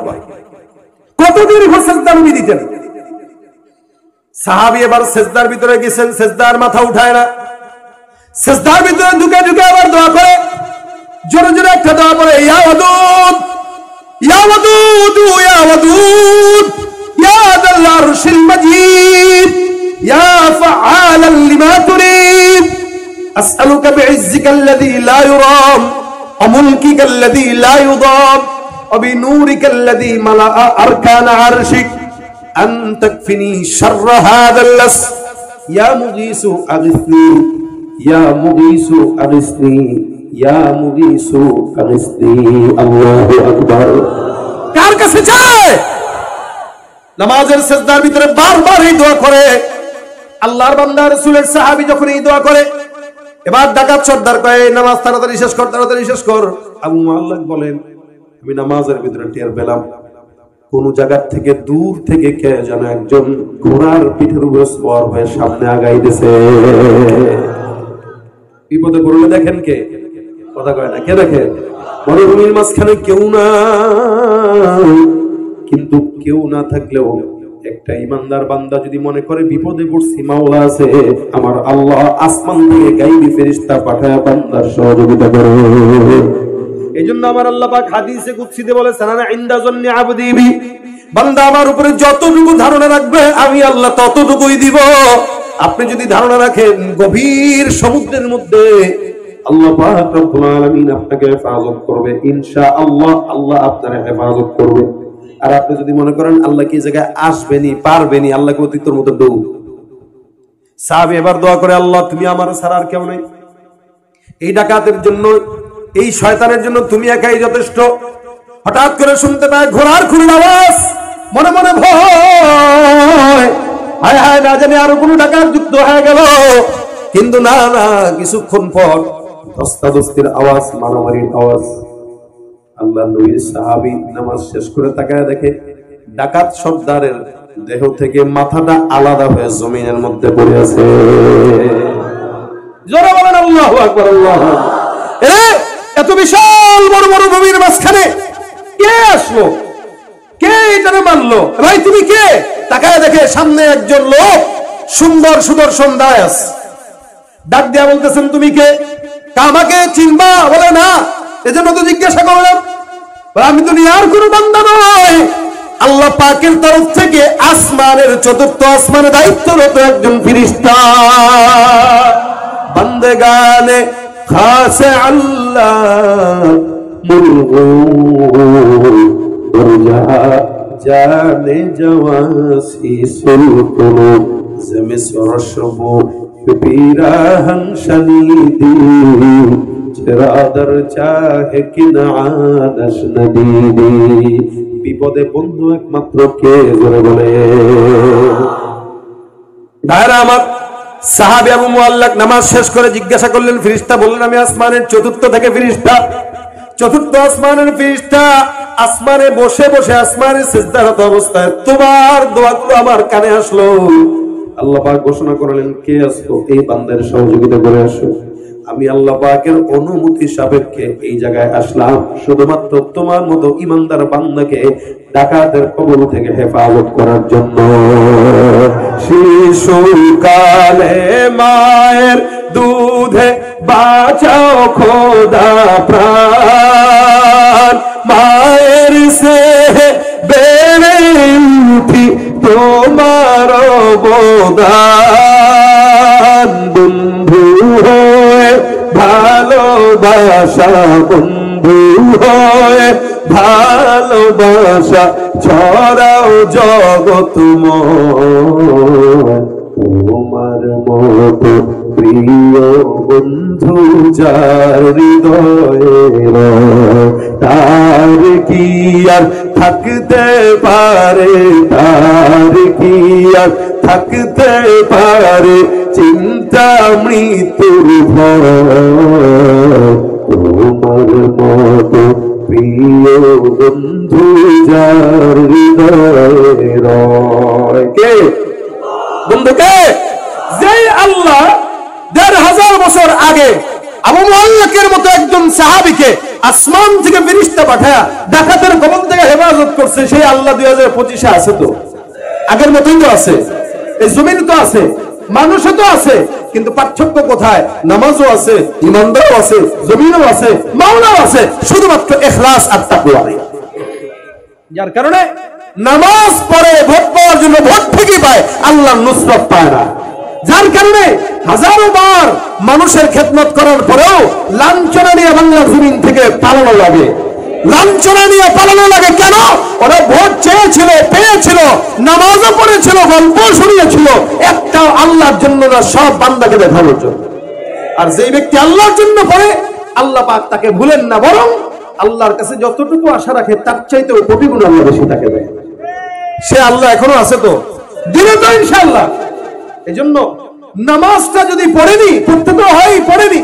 কত দীর্ঘ সেজদা নবী দিতেন। সাহাবী এবার সেজদার ভিতরে গেছেন, সেজদার মাথা উঠায় না, সেজদার ভিতরে ঢুকে ঢুকে আবার দোয়া করে, জোরে জোরে একটা দোয়া পড়ে, ইয়া ওয়াদুদ ইয়া ওয়াদুদ ইয়া ওয়াদুদ ইয়া যাল আরশিল মাজিদ ইয়া ফাআলান লিমা তুরিদ আসআলুকা বিইজ্জিকা আল্লাযী লা ইউরাম ওয়া মুলকিকা আল্লাযী লা ইউদাম ওয়া বিনূরিকা আল্লাযী মালাআ আরকান আরশিক আন তাকফিনি শাররা হাযাল লাস ইয়া মুগীসু আগিসনি ইয়া মুগীসু আগিসনি ইয়া মুগীসু আগিসনি। আল্লাহু আকবার। কার কাছে যায়? নামাজের সিজদার ভিতরে বারবার এই দোয়া করে। আল্লাহর বান্দা রাসূলের সাহাবী যখন এই দোয়া করে, এবার ডাকাত সর্দার কয়, নামাজ তাড়াতাড়ি শেষ কর, তাড়াতাড়ি শেষ কর। আবু মুআল্লাহ বলেন, আমি নামাজের ভিতরে টের পেলাম কোন জায়গা থেকে দূর থেকে কে যেন একজন ঘোড়ার পিঠের উপর সওয়ার হয়ে সামনে আগাইতেছে। বিপদে পড়লে দেখেন কে? কথা কয় না, কে দেখে? মরুভূমির মাঝখানে কেউ না, কিন্তু কেউ না থাকলেও একটা ইমানদার বান্দা যদি মনে করে বিপদে পড়ছি, মাওলা আছে, আমার আল্লাহ আসমান থেকে গায়বী ফেরেশতা পাঠায় বান্দার সহযোগিতা করে। এইজন্য আমার আল্লাহ পাক হাদিসে কুদসিতে বলে, সানানা ইনদা জন্নি আবদি বি, বান্দা আমার উপরে যতটুকু ধারণা রাখবে আমি আল্লাহ ততটুকুই দিব। আপনি যদি ধারণা রাখেন গভীর সমুদ্রের মধ্যে, আল্লাহ পাক রব্বুল আলামিন আপনাকে হেফাজত করবে ইনশাআল্লাহ, আল্লাহ আপনার হেফাজত করবে। আর আপনি যদি মনে করেন আল্লাহ কি জায়গায় আসবেনি, পারবেনি, আল্লাহকে অতীতের মতো ডুব। সাহাবী এবার দোয়া করে, আল্লাহ তুমি আমার ছাড়া আর কেউ নাই, এই ডাকাতের জন্য, এই শয়তানের জন্য তুমি একাই যথেষ্ট। হঠাৎ করে শুনতে পায় ঘোড়ার খুরের আওয়াজ, মনে মনে ভয়, হায় হায়, না জানি আরো কোনো ডাকাত যুক্ত হয়ে গেল। কিন্তু না না, কিছুক্ষণ পর ধস্তাধস্তির আওয়াজ, মারামারির আওয়াজ। আল্লাহ নবীর সাহাবী নামাজ শেষ করে তাকায় দেখে ডাকাত সর্দারের দেহ থেকে মাথাটা আলাদা হয়ে জমিনের মধ্যে পড়ে আছে। জোরে বলেন আল্লাহু আকবার। আল্লাহু আকবার। এত বিশাল বড় বড় ভূমির মাঝখানে কে আসলো? কে এটারে মানলো? ভাই তুমি কে? তাকায় দেখে সামনে একজন লোক সুন্দর সুদর্শন দাস, ডাক দিয়া বলতেছেন, তুমি কে? আমাকে চিনবা? বলে না। এজন্য তো জিজ্ঞাসা করলাম। আমি দুনিয়ার কোনো বান্দা নয়, আল্লাহ পাকের তরফ থেকে আসমানের চতুর্থ আসমানে দায়িত্বরত একজন ফেরেশতা। বান্দেগানে খাসে আল্লাহ মুলগু দুরজা জানে জওয়াসি সুলকুলু জমিস রশবু পিরাহন শনীদি চিরাদর চাহে কিনানাশ নদীদি। বিপদে বন্ধু একমাত্র কে, জোরে বলে। ভাইরা আমার, সাহাবী আবু মুআল্লাক নামাজ শেষ করে জিজ্ঞাসা করলেন, ফেরেশতা বললেন আমি আসমানের চতুর্থ থেকে ফেরেশতা। চতুর্থ আসমানের ফেরেশতা আসমানে বসে বসে আসমানে সিজদারত অবস্থায় তোমার দোয়াগুলো আমার কানে আসলো। আল্লাহ পাক ঘোষণা করলেন, কে আসলো? এই বান্দার সহযোগিতা করে আসো। আমি আল্লাহ পাকের অনুমতি সাপেক্ষে এই জায়গায় আসলাম শুধুমাত্র তোমার মতো ইমানদার বান্দাকে ডাকাতের কবল থেকে হেফাজত করার জন্য। শিশুকালে মায়ের দুধে বাঁচাও খোদা প্রাণ, মায়ের সে বেড়ে উঠি তোমার অবদান। বন্ধু হয়ে ভালোবাসা, বন্ধু হয়ে ভালোবাসা ছড়াও জগৎময়। তোমার মতো প্রিয় বন্ধু যার হৃদয়ে তার কি আর থাকতে পারে, তার কি আর থাকতে পারে চিন্তা মৃত্যুর ভয়। তোমার মতো প্রিয় বন্ধু যার হৃদয়ে রয়। কে বন্ধুকে? যে আল্লাহ ১৫০০ বছর আগে আবু মুআল্লাকের মতো একজন সাহাবীকে আসমান থেকে ফেরেশতা পাঠায়া ডাকাতের কবল থেকে হেফাজত করছে, সেই আল্লাহ ২০২৫-এ আছে তো? আগের মতই তো আছে, এই জমিন তো আছে, মানুষও তো আছে, কিন্তু পার্থক্য কোথায়? নামাজও আছে, ইমানদারও আছে, জমিনও আছে, মাওলাও আছে, শুধুমাত্র ইখলাস আর তাকওয়া নেই। যার কারণে নামাজ পড়ে ভোট পাওয়ার জন্য ভোট ঠিকই পায়, আল্লাহর নুসরত পায় না। যার কারণে হাজারো বার মানুষের খেদমত করার পরেও লাঞ্ছনা নিয়ে বাংলার জমিন থেকে পালানো লাগে। লাঞ্ছনা নিয়ে পালানো লাগে কেন? ওরা ভোট চেয়েছিল, পেয়েছিল, নামাজও পড়েছিল, গল্প শুনিয়েছিল, একটা আল্লাহর জন্য না, সব বান্দাকে দেখানোর জন্য। আর যেই ব্যক্তি আল্লাহর জন্য পড়ে, আল্লাহ পাক তাকে ভুলেন না, বরং আল্লাহর কাছে যতটুকু আশা রাখে তার চাইতেও কোটি গুণ আল্লাহ বেশি তাকে দেয়। সে আল্লাহ এখনো আছে তো, দিনে তো ইনশাআল্লাহ। এই জন্য নামাজটা যদি পড়েনি, পড়তে তো হয়, পড়েনি,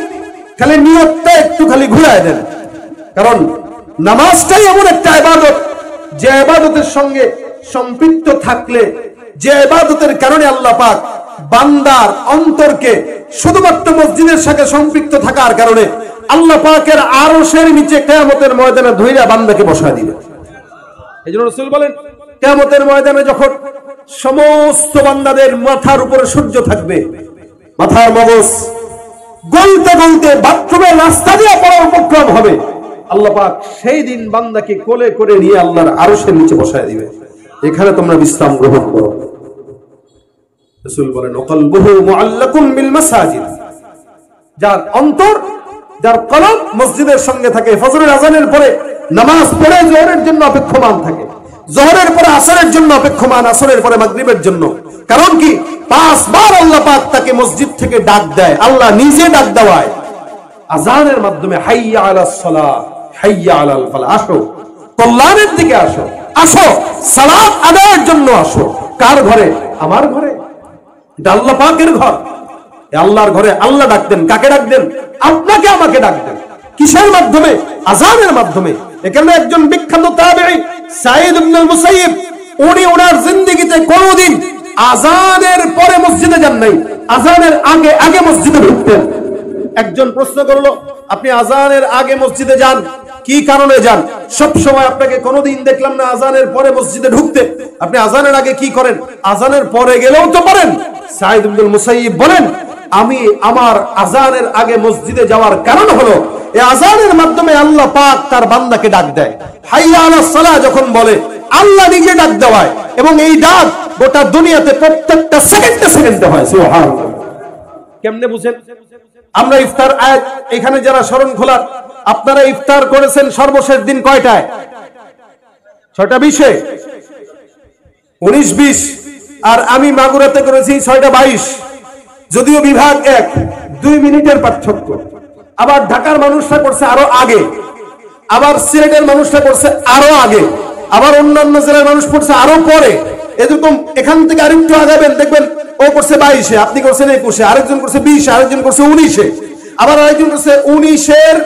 খালি নিয়তটা একটু খালি ঘুরায় দেন। কারণ নামাজটাই এমন একটা ইবাদত, যে ইবাদতের সঙ্গে সম্পৃক্ত থাকলে, যে ইবাদতের কারণে আল্লাহ পাক বান্দার অন্তরকে শুধুমাত্র মসজিদের সাথে সম্পৃক্ত থাকার কারণে আল্লাহ পাকের আরশের নিচে কিয়ামতের ময়দানে ধইরা বান্দাকে বসায় দিবে। এইজন্য রাসূল বলেন, কিয়ামতের ময়দানে যখন সমস্ত বান্দাদের মাথার উপরে সূর্য থাকবে, মাথার মগজ গলতে গলতে বাথরুমের রাস্তা দিয়ে পড়ার উপক্রম হবে, আল্লাহ পাক সেই দিন বান্দাকে কোলে করে নিয়ে আল্লাহর আরশের নিচে বসায় দিবে। এখানে তোমরা বিশ্রাম গ্রহণ করো। রাসূল বলেন, কলবুহু মুআল্লাকুন বিল মাসাজিদ, যার অন্তর, যার কলব মসজিদের সঙ্গে থাকে, ফজরের আযানের পরে নামাজ পড়ে যোহরের জন্য অপেক্ষমান থাকে, যোহরের পরে আসরের জন্য অপেক্ষমান, আসরের পরে মাগরিবের জন্য। কারণ কি? 5 বার আল্লাহ পাক তাকে মসজিদ থেকে ডাক দেয়, আল্লাহ নিজে ডাক দেওয়ায় আযানের মাধ্যমে, হাইয়া আলাস সালাহ, হাইয়া আলাল ফালাহ, আসো কল্যাণের দিকে আসো, আসো সালাত আদায়ের জন্য আসো। কার ঘরে? আমার ঘরে। এটা আল্লাহ পাকের ঘর। আল্লাহর ঘরে আল্লাহ ডাকতেন, কাকে ডাকতেন? আপনাকে আমাকে ডাকতেন। কিসের মাধ্যমে? আযানের মাধ্যমে। এখানে একজন বিখ্যাত তাবেঈ সাঈদ ইবনে মুসাইয়িব, উনি ওনার জিন্দেগিতে কোনোদিন আযানের পরে মসজিদে যান নাই, আযানের আগে আগে মসজিদে ঢুকতেন। একজন প্রশ্ন করলো, আপনি আযানের আগে মসজিদে যান, কি কারণে যান? সব সময় আপনাকে কোনোদিন দেখলাম না আযানের পরে মসজিদে ঢুকতে, আপনি আযানের আগে কি করেন? আযানের পরে গেলেও তো পারেন। সাঈদ ইবনে মুসাইয়িব বলেন, আমি আমার আজানের আগে মসজিদে যাওয়ার কারণ হলো এই আজানের মাধ্যমে আল্লাহ পাক তার বান্দাকে ডাক দেয়। হাইয়া আলাস সালাহ যখন বলে আল্লাহ নিজে ডাক দেওয়ায়, এবং এই ডাক গোটা দুনিয়াতে প্রত্যেকটা সেকেন্ডে সেকেন্ডে হয়। সুবহানাল্লাহ। কেমনে বুঝেন? আমরা ইফতার আয়াত এখানে যারা শরণ খোলার, আপনারা ইফতার করেছেন সর্বশেষ দিন কয়টায়? 6:20, 19:20। আর আমি মাগুরাতে করেছি 6:22। যদিও বিভাগ এক, 2 মিনিটের পার্থক্য। আবার ঢাকার মানুষরা করছে আরো আগে, আবার সিলেটের মানুষরা করছে আরো আগে, আবার অন্যান্য জেলার মানুষ করছে আরো পরে। এরকম এখান থেকে আরেকটু আগাবেন, দেখবেন ও করছে 22-এ, আপনি করছেন 21-এ, আরেকজন করছে 20-এ, আরেকজন করছে 19-এ, আবার আরেকজন করছে 19-এর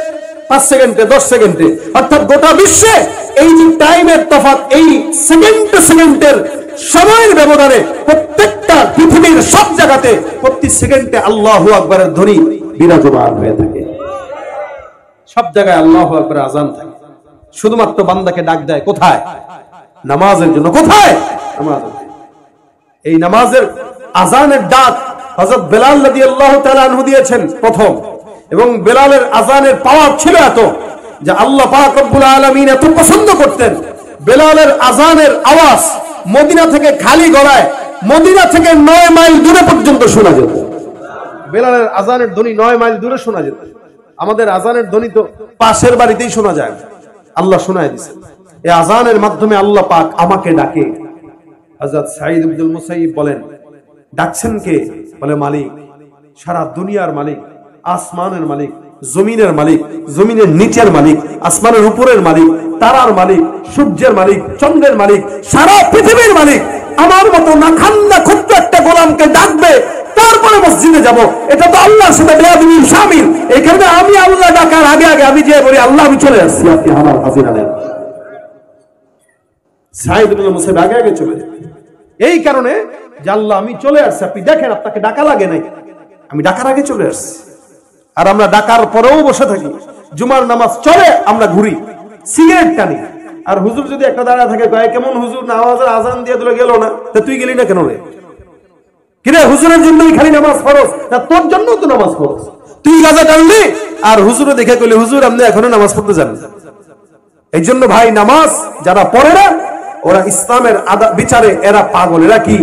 5 সেকেন্ডে, 10 সেকেন্ডে। অর্থাৎ গোটা বিশ্বে এই যে টাইমের তফাৎ, এই সেকেন্ডে সেকেন্ডের সময়ের ব্যবধানে প্রত্যেকটা পৃথিবীর সব জায়গাতে প্রতি সেকেন্ডে আল্লাহু আকবারের ধ্বনি বিরাজমান হয়ে থাকে। সব জায়গায় আল্লাহু আকবার আজান থাকে। শুধুমাত্র বান্দাকে ডাক দেয় কোথায়? নামাজের জন্য। কোথায়? নামাজের। এই নামাজের আজানের ডাক হযরত বেলাল রাদিয়াল্লাহু তাআলা আনহু দিয়েছেন প্রথম, এবং বেলালের আজানের পাওয়ার ছিল এত যে আল্লাহ পাক রব্বুল আলামিন এত পছন্দ করতেন। বেলালের আজানের আওয়াজ মদিনা থেকে খালি গলায়, মদিনা থেকে 9 মাইল দূরে পর্যন্ত শোনা যেত। বেলালের আজানের ধ্বনি 9 মাইল দূরে শোনা যেত। আমাদের আজানের ধ্বনি তো পাশের বাড়িতেই শোনা যায়। আল্লাহ শোনায় দিয়েছে। এই আজানের মাধ্যমে আল্লাহ পাক আমাকে ডাকে। হযরত সাঈদ ইবনুল মুসাইয়িব বলেন, ডাকছেন কে? বলে মালিক, সারা দুনিয়ার মালিক, আসমানের মালিক, জমিনের মালিক, জমিনের নিচের মালিক, আসমানের উপরের মালিক, তারার মালিক, সূর্যের মালিক, চন্দ্রের মালিক, সারা পৃথিবীর মালিক আমার মতো না খান্না ক্ষুদ্র একটা গোলামকে ডাকবে, তারপরে মসজিদে যাব। এটা তো আল্লাহর সাথে বেয়াদবি শামিল। এখানে আমি আল্লাহ ডাকার আগে আগে আমি যে বলি আল্লাহ আমি চলে আসছি, আপনি আমার হাজির আনেন। সাঈদ ইবনে মুসাইয়িব আগে আগে চলে যায়। এই কারণে যে আল্লাহ আমি চলে আসছি, আপনি দেখেন আপনাকে ডাকা লাগে নাই, আমি ডাকার আগে চলে আসছি। আর আমরা ডাকার পরেও বসে থাকি। জুমার নামাজ চলে, আমরা ঘুরি, সিগারেট টানি। আর হুজুর যদি একটা দাঁড়া থাকে, কয় কেমন হুজুর, নামাজের আজান দিয়ে দিলে গেল না, তা তুই গেলি না কেন রে? কিরে হুজুরের জন্যই খালি নামাজ ফরজ, না তোর জন্য তো নামাজ ফরজ? তুই গাজা টানলি আর হুজুরে দেখে কইলি হুজুর আপনি এখনো নামাজ পড়তে জানেন। এই জন্য ভাই, নামাজ যারা পড়ে না ওরা ইসলামের বিচারে এরা পাগল। এরা কি?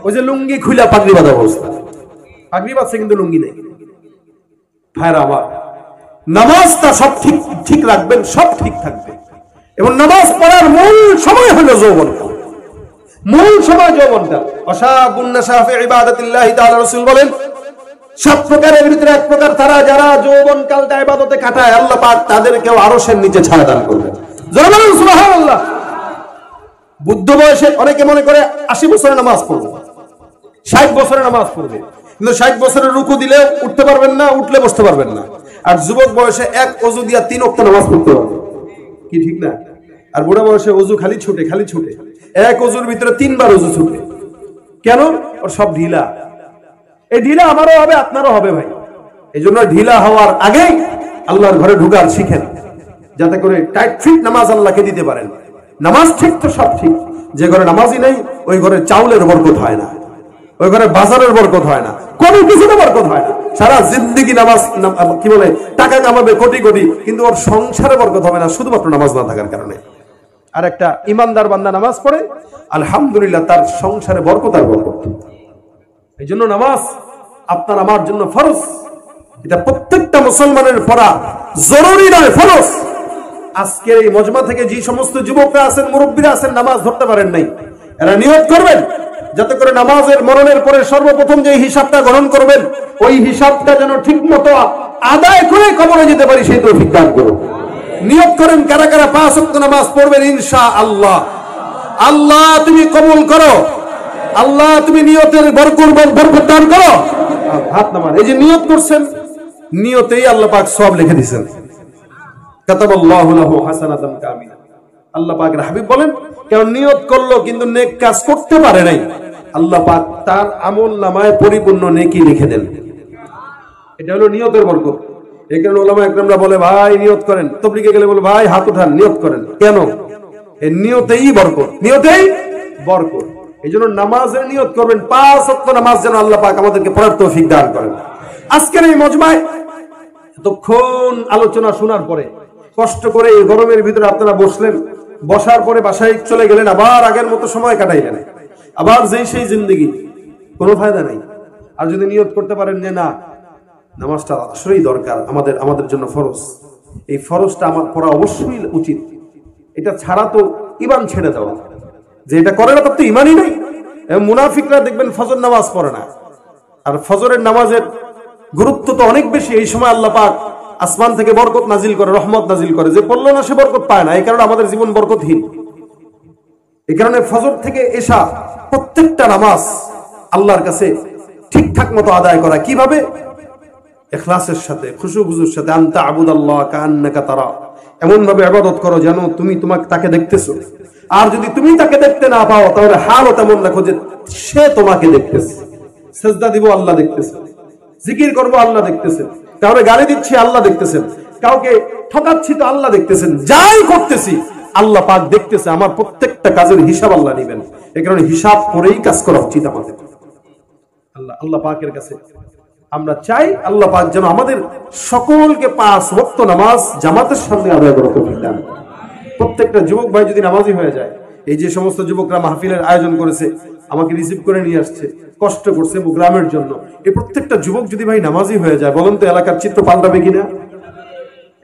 ওই যে লুঙ্গি খুলে পাগড়ি বাঁধা অবস্থা, পাগড়ি বাঁধছে কিন্তু লুঙ্গি নেই। ভাইরা আমার, নামাজটা সব ঠিক রাখবেন, সব ঠিক থাকবে। এবং নামাজ পড়ার মূল সময় হলো যৌবনকাল। মূল সময় যৌবনকাল। ওয়াশাবুন নাশা ফি ইবাদাতিল্লাহি তাআলা, রাসূল বলেন 7 প্রকারের ভিতরে 1 প্রকার তারা যারা যৌবনকালটা ইবাদতে কাটায়, আল্লাহ পাক তাদেরকেও আরশের নিচে ছায়া দান করবেন। জোরে বলুন সুবহানাল্লাহ। বুদ্ধ বয়সে অনেকে মনে করে 80 বছরে নামাজ পড়বে, 60 বছরে নামাজ পড়বে, কিন্তু 60 বছরের রুকু দিলে উঠতে পারবেন না, উঠলে বসতে পারবেন না। আর যুবক বয়সে 1 ওযু দিয়া 3 ওয়াক্ত নামাজ পড়তে পারবে, কি ঠিক না? আর বুড়া বয়সে ওযু খালি ছুটে, খালি ছুটে, 1 ওযুর ভিতরে 3 বার ওযু ছুটে। কেন? ওর সব ঢিলা। এই ঢিলা আমারও হবে, আপনারও হবে ভাই। এই জন্য ঢিলা হওয়ার আগেই আল্লাহর ঘরে ঢুকার শিখেন, যাতে করে টাইট ফিট নামাজ আল্লাহকে দিতে পারেন। নামাজ ঠিক তো সব ঠিক। যে ঘরে নামাজই নেই ওই ঘরে চাউলের বরকত হয় না, ওই ঘরে বাজারের বরকত হয় না, কোনো কিছুতে বরকত হয় না। সারা জিন্দেগি নামাজ, কি বলে, টাকা কামাবে কোটি কোটি, কিন্তু ওর সংসারে বরকত হবে না, শুধুমাত্র নামাজ না থাকার কারণে। আর একটা ইমানদার বান্দা নামাজ পড়ে, আলহামদুলিল্লাহ, তার সংসারে বরকত আর বরকত। এই জন্য নামাজ আপনার আমার জন্য ফরজ। এটা প্রত্যেকটা মুসলমানের পড়া জরুরি নয়, ফরজ। আজকের এই মজমা থেকে যে সমস্ত যুবকরা আছেন, মুরব্বীরা আছেন, নামাজ ধরতে পারেন নাই, এরা নিয়ত করবেন যাতে করে নামাজের মরণের পরে সর্বপ্রথম যে হিসাবটা গ্রহণ করবেন, ওই হিসাবটা যেন ঠিক মতো আদায় করে কবরে যেতে পারি, সেই তৌফিক দান করুন। নিয়ত করেন কারা কারা 5 ওয়াক্ত নামাজ পড়বেন ইনশাআল্লাহ। আল্লাহ তুমি কবুল করো, আল্লাহ তুমি নিয়তের বরকত দান করো। হাত নামান। এই যে নিয়ত করছেন, নিয়তেই আল্লাহ পাক সওয়াব লিখে দিয়েছেন। কাতাবাল্লাহু লাহু হাসানাতান কামিলা। আল্লাহ পাকের হাবিব বলেন, কেউ নিয়ত করলো কিন্তু নেক কাজ করতে পারে নাই, আল্লাহ পাক তার আমলনামায় পরিপূর্ণ নেকি লিখে দেন। এটা হলো নিয়তের বরকত। এই কারণে উলামা একরামরা বলে, ভাই নিয়ত করেন। তাবলীগে গেলে বলে, ভাই হাত উঠান, নিয়ত করেন। কেন? এই নিয়তেই বরকত, নিয়তেই বরকত। এই জন্য নামাজের নিয়ত করবেন, 5 ওয়াক্ত নামাজ যেন আল্লাহ পাক আমাদেরকে পড়ার তৌফিক দান করেন। আজকের এই মজমায় এতক্ষণ আলোচনা শোনার পরে কষ্ট করে এই গরমের ভিতরে আপনারা বসলেন, বসার পরে বাসায় চলে গেলেন, আবার আগের মতো সময় কাটাইলেন, আবার সেই জিন্দেগি, কোনো ফায়দা নাই। আর যদি নিয়ত করতে পারেন যে না, নামাজটা আসলেই দরকার, আমাদের জন্য ফরজ, এই ফরজটা আমার পড়া অবশ্যই উচিত, এটা ছাড়া তো ঈমান ছেড়ে দেওয়া, যে এটা করে না তার তো ঈমানই নাই। এবং মুনাফিকরা দেখবেন ফজর নামাজ পড়ে না, আর ফজরের নামাজের গুরুত্ব তো অনেক বেশি। এই সময় আল্লাহ পাক আসমান থেকে বরকত নাজিল করে, রহমত নাজিল করে, যে পড়লো না সে বরকত পায় না। এই কারণে আমাদের জীবন বরকতহীন। এই কারণে ফজর থেকে এশা প্রত্যেকটা নামাজ আল্লাহর কাছে ঠিকঠাক মতো আদায় করা। কিভাবে? ইখলাসের সাথে, খুশু খুজুর সাথে। আনতা আবুদাল্লাহ কাআন্নাকা তারা, এমন ভাবে ইবাদত করো যেন তুমি তাকে দেখতেছো। আর যদি তুমি তাকে দেখতে না পাও তাহলে হালও তেমন রাখো যে সে তোমাকে দেখতেছে। সেজদা দিব, আল্লাহ দেখতেছে। জিকির করব, আল্লাহ দেখতেছেন। কাউকে গালি দিচ্ছি, আল্লাহ দেখতেছেন। কাউকে ঠকাচ্ছি তো আল্লাহ দেখতেছেন। যাই করতেছি আল্লাহ পাক দেখতেছে। আমার প্রত্যেকটা কাজের হিসাব আল্লাহ নেবেন। এই কারণে হিসাব করেই কাজ করা উচিত আমাদের। আল্লাহ পাকের কাছে আমরা চাই আল্লাহ পাক যেন আমাদের সকলকে 5 ওয়াক্ত নামাজ জামাতের সামনে আদায় করতে পারেন। প্রত্যেকটা যুবক ভাই যদি নামাজি হয়ে যায়, এই যে সমস্ত যুবকরা মাহফিলের আয়োজন করেছে, আমাকে রিসিভ করে নিয়ে আসছে, কষ্ট করছে গ্রামের জন্য, এই প্রত্যেকটা যুবক যদি ভাই নামাজি হয়ে যায়, বলেন তো এলাকার চিত্র পাল্টাবে কিনা?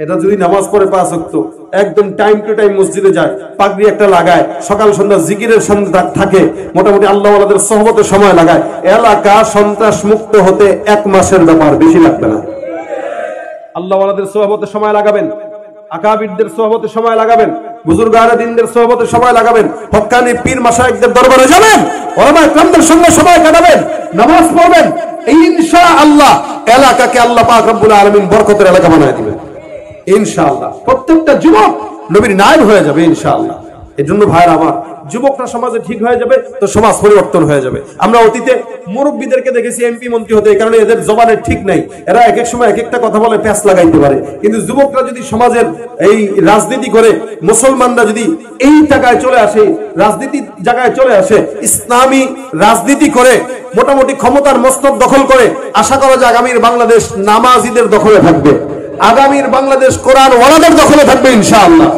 এটা যদি নামাজ পড়ে 5 ওয়াক্ত, একদম টাইম টু টাইম মসজিদে যায়, পাগড়ি একটা লাগায়, সকাল সন্ধ্যা জিকিরের সঙ্গে থাকে, মোটামুটি আল্লাহ ওয়ালাদের সোহবতে সময় লাগায়, এলাকা সন্ত্রাস মুক্ত হতে 1 মাসের ব্যাপার, বেশি লাগবে না। আল্লাহ ওয়ালাদের সোহবতে সময় লাগাবেন, আকাবিরদের সোহবতে সময় লাগাবেন, বুজুর্গানে দ্বীনদের সোহবতে সময় লাগাবেন, হক্কানি পীর মাশায়েখদের দরবারে যাবেন, ওলামায়ে কেরামদের সঙ্গে সময় কাটাবেন, নামাজ পড়বেন, ইনশাআল্লাহ এলাকাকে আল্লাহ পাক রব্বুল আলামিন বরকতের এলাকা বানায় দিবেন ইনশাআল্লাহ। প্রত্যেকটা যুবক নবীর নায়েব হয়ে যাবে ইনশাআল্লাহ। এজন্য ভাইরা আমার, যুবকরা সমাজে ঠিক হয়ে যাবে তো সমাজ পরিবর্তন হয়ে যাবে। আমরা অতীতে মুরব্বীদেরকে দেখেছি এমপি মন্ত্রী হতে, এই কারণে এদের জবানের ঠিক নাই, এরা এক এক সময় এক একটা কথা বলে প্যাঁচ লাগাইতে পারে। কিন্তু যুবকরা যদি সমাজের এই রাজনীতি করে, মুসলমানরা যদি এই জায়গায় চলে আসে, রাজনীতির জায়গায় চলে আসে, ইসলামী রাজনীতি করে মোটামুটি ক্ষমতার মস্তক দখল করে, আশা করা যায় আগামীর বাংলাদেশ নামাজিদের দখলে থাকবে, আগামীর বাংলাদেশ কোরআন ওয়ালাদের দখলে থাকবে ইনশাআল্লাহ।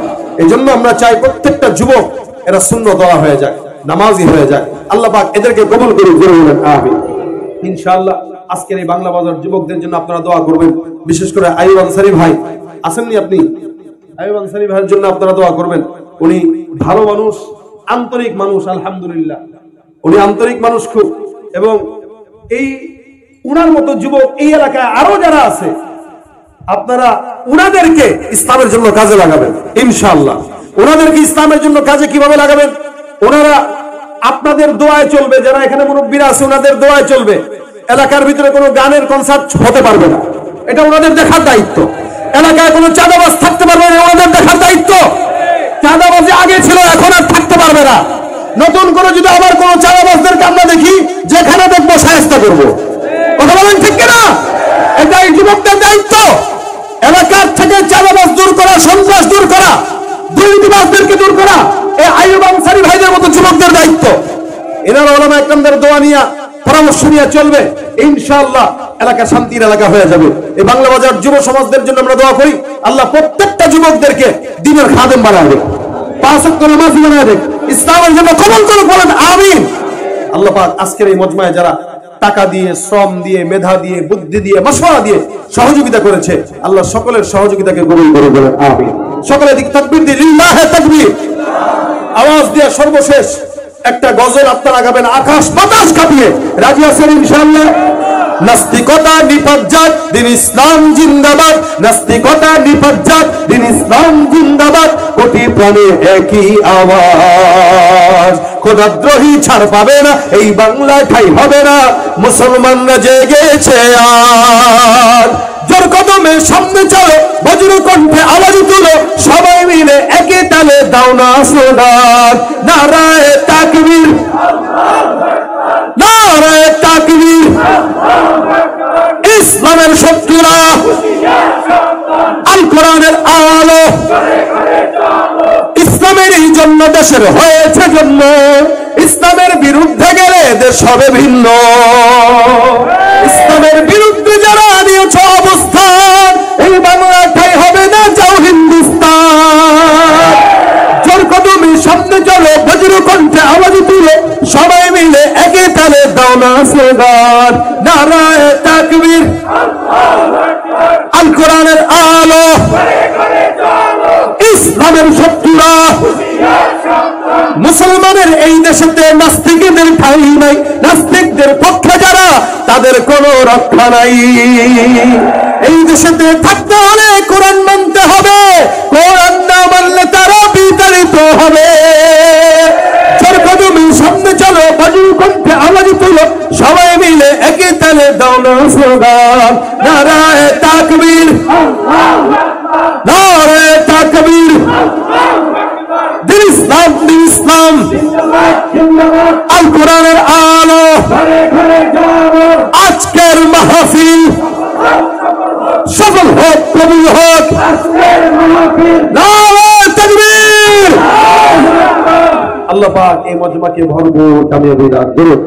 এই জন্য আমরা চাই প্রত্যেকটা যুবক এরা সুন্নত ওয়ালা হয়ে যায়, নামাজি হয়ে যায়। আল্লাহ পাক এদেরকে কবুল করে বলেন আমিন ইনশাআল্লাহ। আজকের এই বাংলা বাজার যুবকদের জন্য আপনারা দোয়া করবেন। বিশেষ করে আইয়ুব আনসারী ভাই আসেননি আপনি, আইয়ুব আনসারী ভাইয়ের জন্য আপনারা দোয়া করবেন। উনি ভালো মানুষ, আন্তরিক মানুষ, আলহামদুলিল্লাহ উনি আন্তরিক মানুষ খুব। এবং এই উনার মতো যুবক এই এলাকায় আরো যারা আছে, আপনারা উনাদেরকে ইসলামের জন্য কাজে লাগাবেন ইনশাআল্লাহ। ওনাদেরকে ইসলামের জন্য কাজে কিভাবে লাগাবেন? ওনারা আপনাদের দোয়ায় চলবে, যারা এখানে মুরব্বীরা আছে ওনাদের দোয়ায় চলবে। এলাকার ভিতরে কোনো গানের কনসার্ট হতে পারবে না, এটা ওনাদের দেখার দায়িত্ব। এলাকায় কোনো চাঁদাবাজ থাকতে পারবে না, ওনাদের দেখার দায়িত্ব। চাঁদাবাজি আগে ছিল, এখন আর থাকতে পারবে না। নতুন করে যদি আবার কোনো চাঁদাবাজদেরকে আমরা দেখি, যেখানে দেখবো শায়েস্তা করবো। কথা বলেন ঠিক কিনা? এটাই যুবকদের দায়িত্ব। এলাকার থেকে চাঁদাবাজ দূর করা, সন্ত্রাস দূর করা, দুর্নীতিবাজদেরকে দূর করা এই আইয়ুব আনসারী ভাইদের মতো যুবকদের দায়িত্ব। এনারা ওলামায়ে কেরামদের দোয়া নিয়ে, পরামর্শ নিয়ে চলবে ইনশাআল্লাহ। এলাকা শান্তির এলাকা হয়ে যাবে। এই বাংলা বাজার যুব সমাজদের জন্য আমরা দোয়া করি, আল্লাহ প্রত্যেকটা যুবকদেরকে দ্বীনের খাদেম বানায় দেয়, 5 ওয়াক্ত নামাজি বানায় দেয়, ইসলামের জন্য কবুল করে বলেন আমিন। আল্লাহ পাক আজকের এই মজমায় যারা টাকা দিয়ে, শ্রম দিয়ে, মেধা দিয়ে, বুদ্ধি দিয়ে, মাশওয়ারা দিয়ে সহযোগিতা করেছে, আল্লাহ সকলের সহযোগিতাকে কবুল করে বলেন আমিন। সকলে দিক তাকবীর দিয়ে লিল্লাহে তাকবীর আওয়াজ দিয়ে সর্বশেষ একটা গজল আপনারা গাবেন আকাশ বাতাস কাঁপিয়ে। রাজি আছেন ইনশাআল্লাহ? নাস্তিকতা নিপাত, দিন ইসলাম জিন্দাবাদ। নাস্তিকতা নিপাত, দিন ইসলাম জিন্দাবাদ। কোটি প্রাণে একই আওয়াজ, খোদাদ্রোহী ছাড় পাবে না, এই বাংলায় ঠাই হবে না। মুসলমানরা জেগেছে আর, জোর কদমে সামনে চলো, বজ্র কণ্ঠে আওয়াজ তুলো, সবাই মিলে একে তালে দাও না স্লোগান। নারায়ে তাকবীর, নারায়ে তাকবীর। ইসলামের শত্রুরা আল কোরআনের আলো, ইসলামের এই জন্য দেশের হয়েছে জন্ম, ইসলামের বিরুদ্ধে গেলে দেশ হবে ভিন্ন। ইসলামের বিরুদ্ধে যারা নিয়েছ অবস্থান, এই বাংলাটাই হবে না যাও হিন্দুস্তান। জোর কদমে সামনে চলো, বজ্র কণ্ঠে আওয়াজ তুলো, সবাই মিলে একে তালে দাও না স্লোগান, নারায়ে তাকবীর, আল কোরআনের আলো, ইসলামের শত্রুরা। মুসলমানের এই দেশেতে নাস্তিকদের ঠাঁই নাই, নাস্তিকদের পক্ষে যারা তাদের কোনো রক্ষা নাই। এই দেশেতে থাকতে হলে কোরআন মানতে হবে, কোরআন না মানলে তারা বিতাড়িত হবে। জোর কদমে সামনে চলো, বজ্র কণ্ঠে আওয়াজ তুলো, সবাই মিলে একে তালে দাও না স্লোগান, নারায়ে তাকবীর, নারায়ে তাকবীর। দিন ইসলাম, দিন ইসলাম, আল কোরআনের আলো। আজকের মাহফিল সফল হোক, কবুল হোক, নারায়ে তাকবীর। আল্লাহ পাক এই মজমাকে ভরপুর কামিয়াবি দান করুন।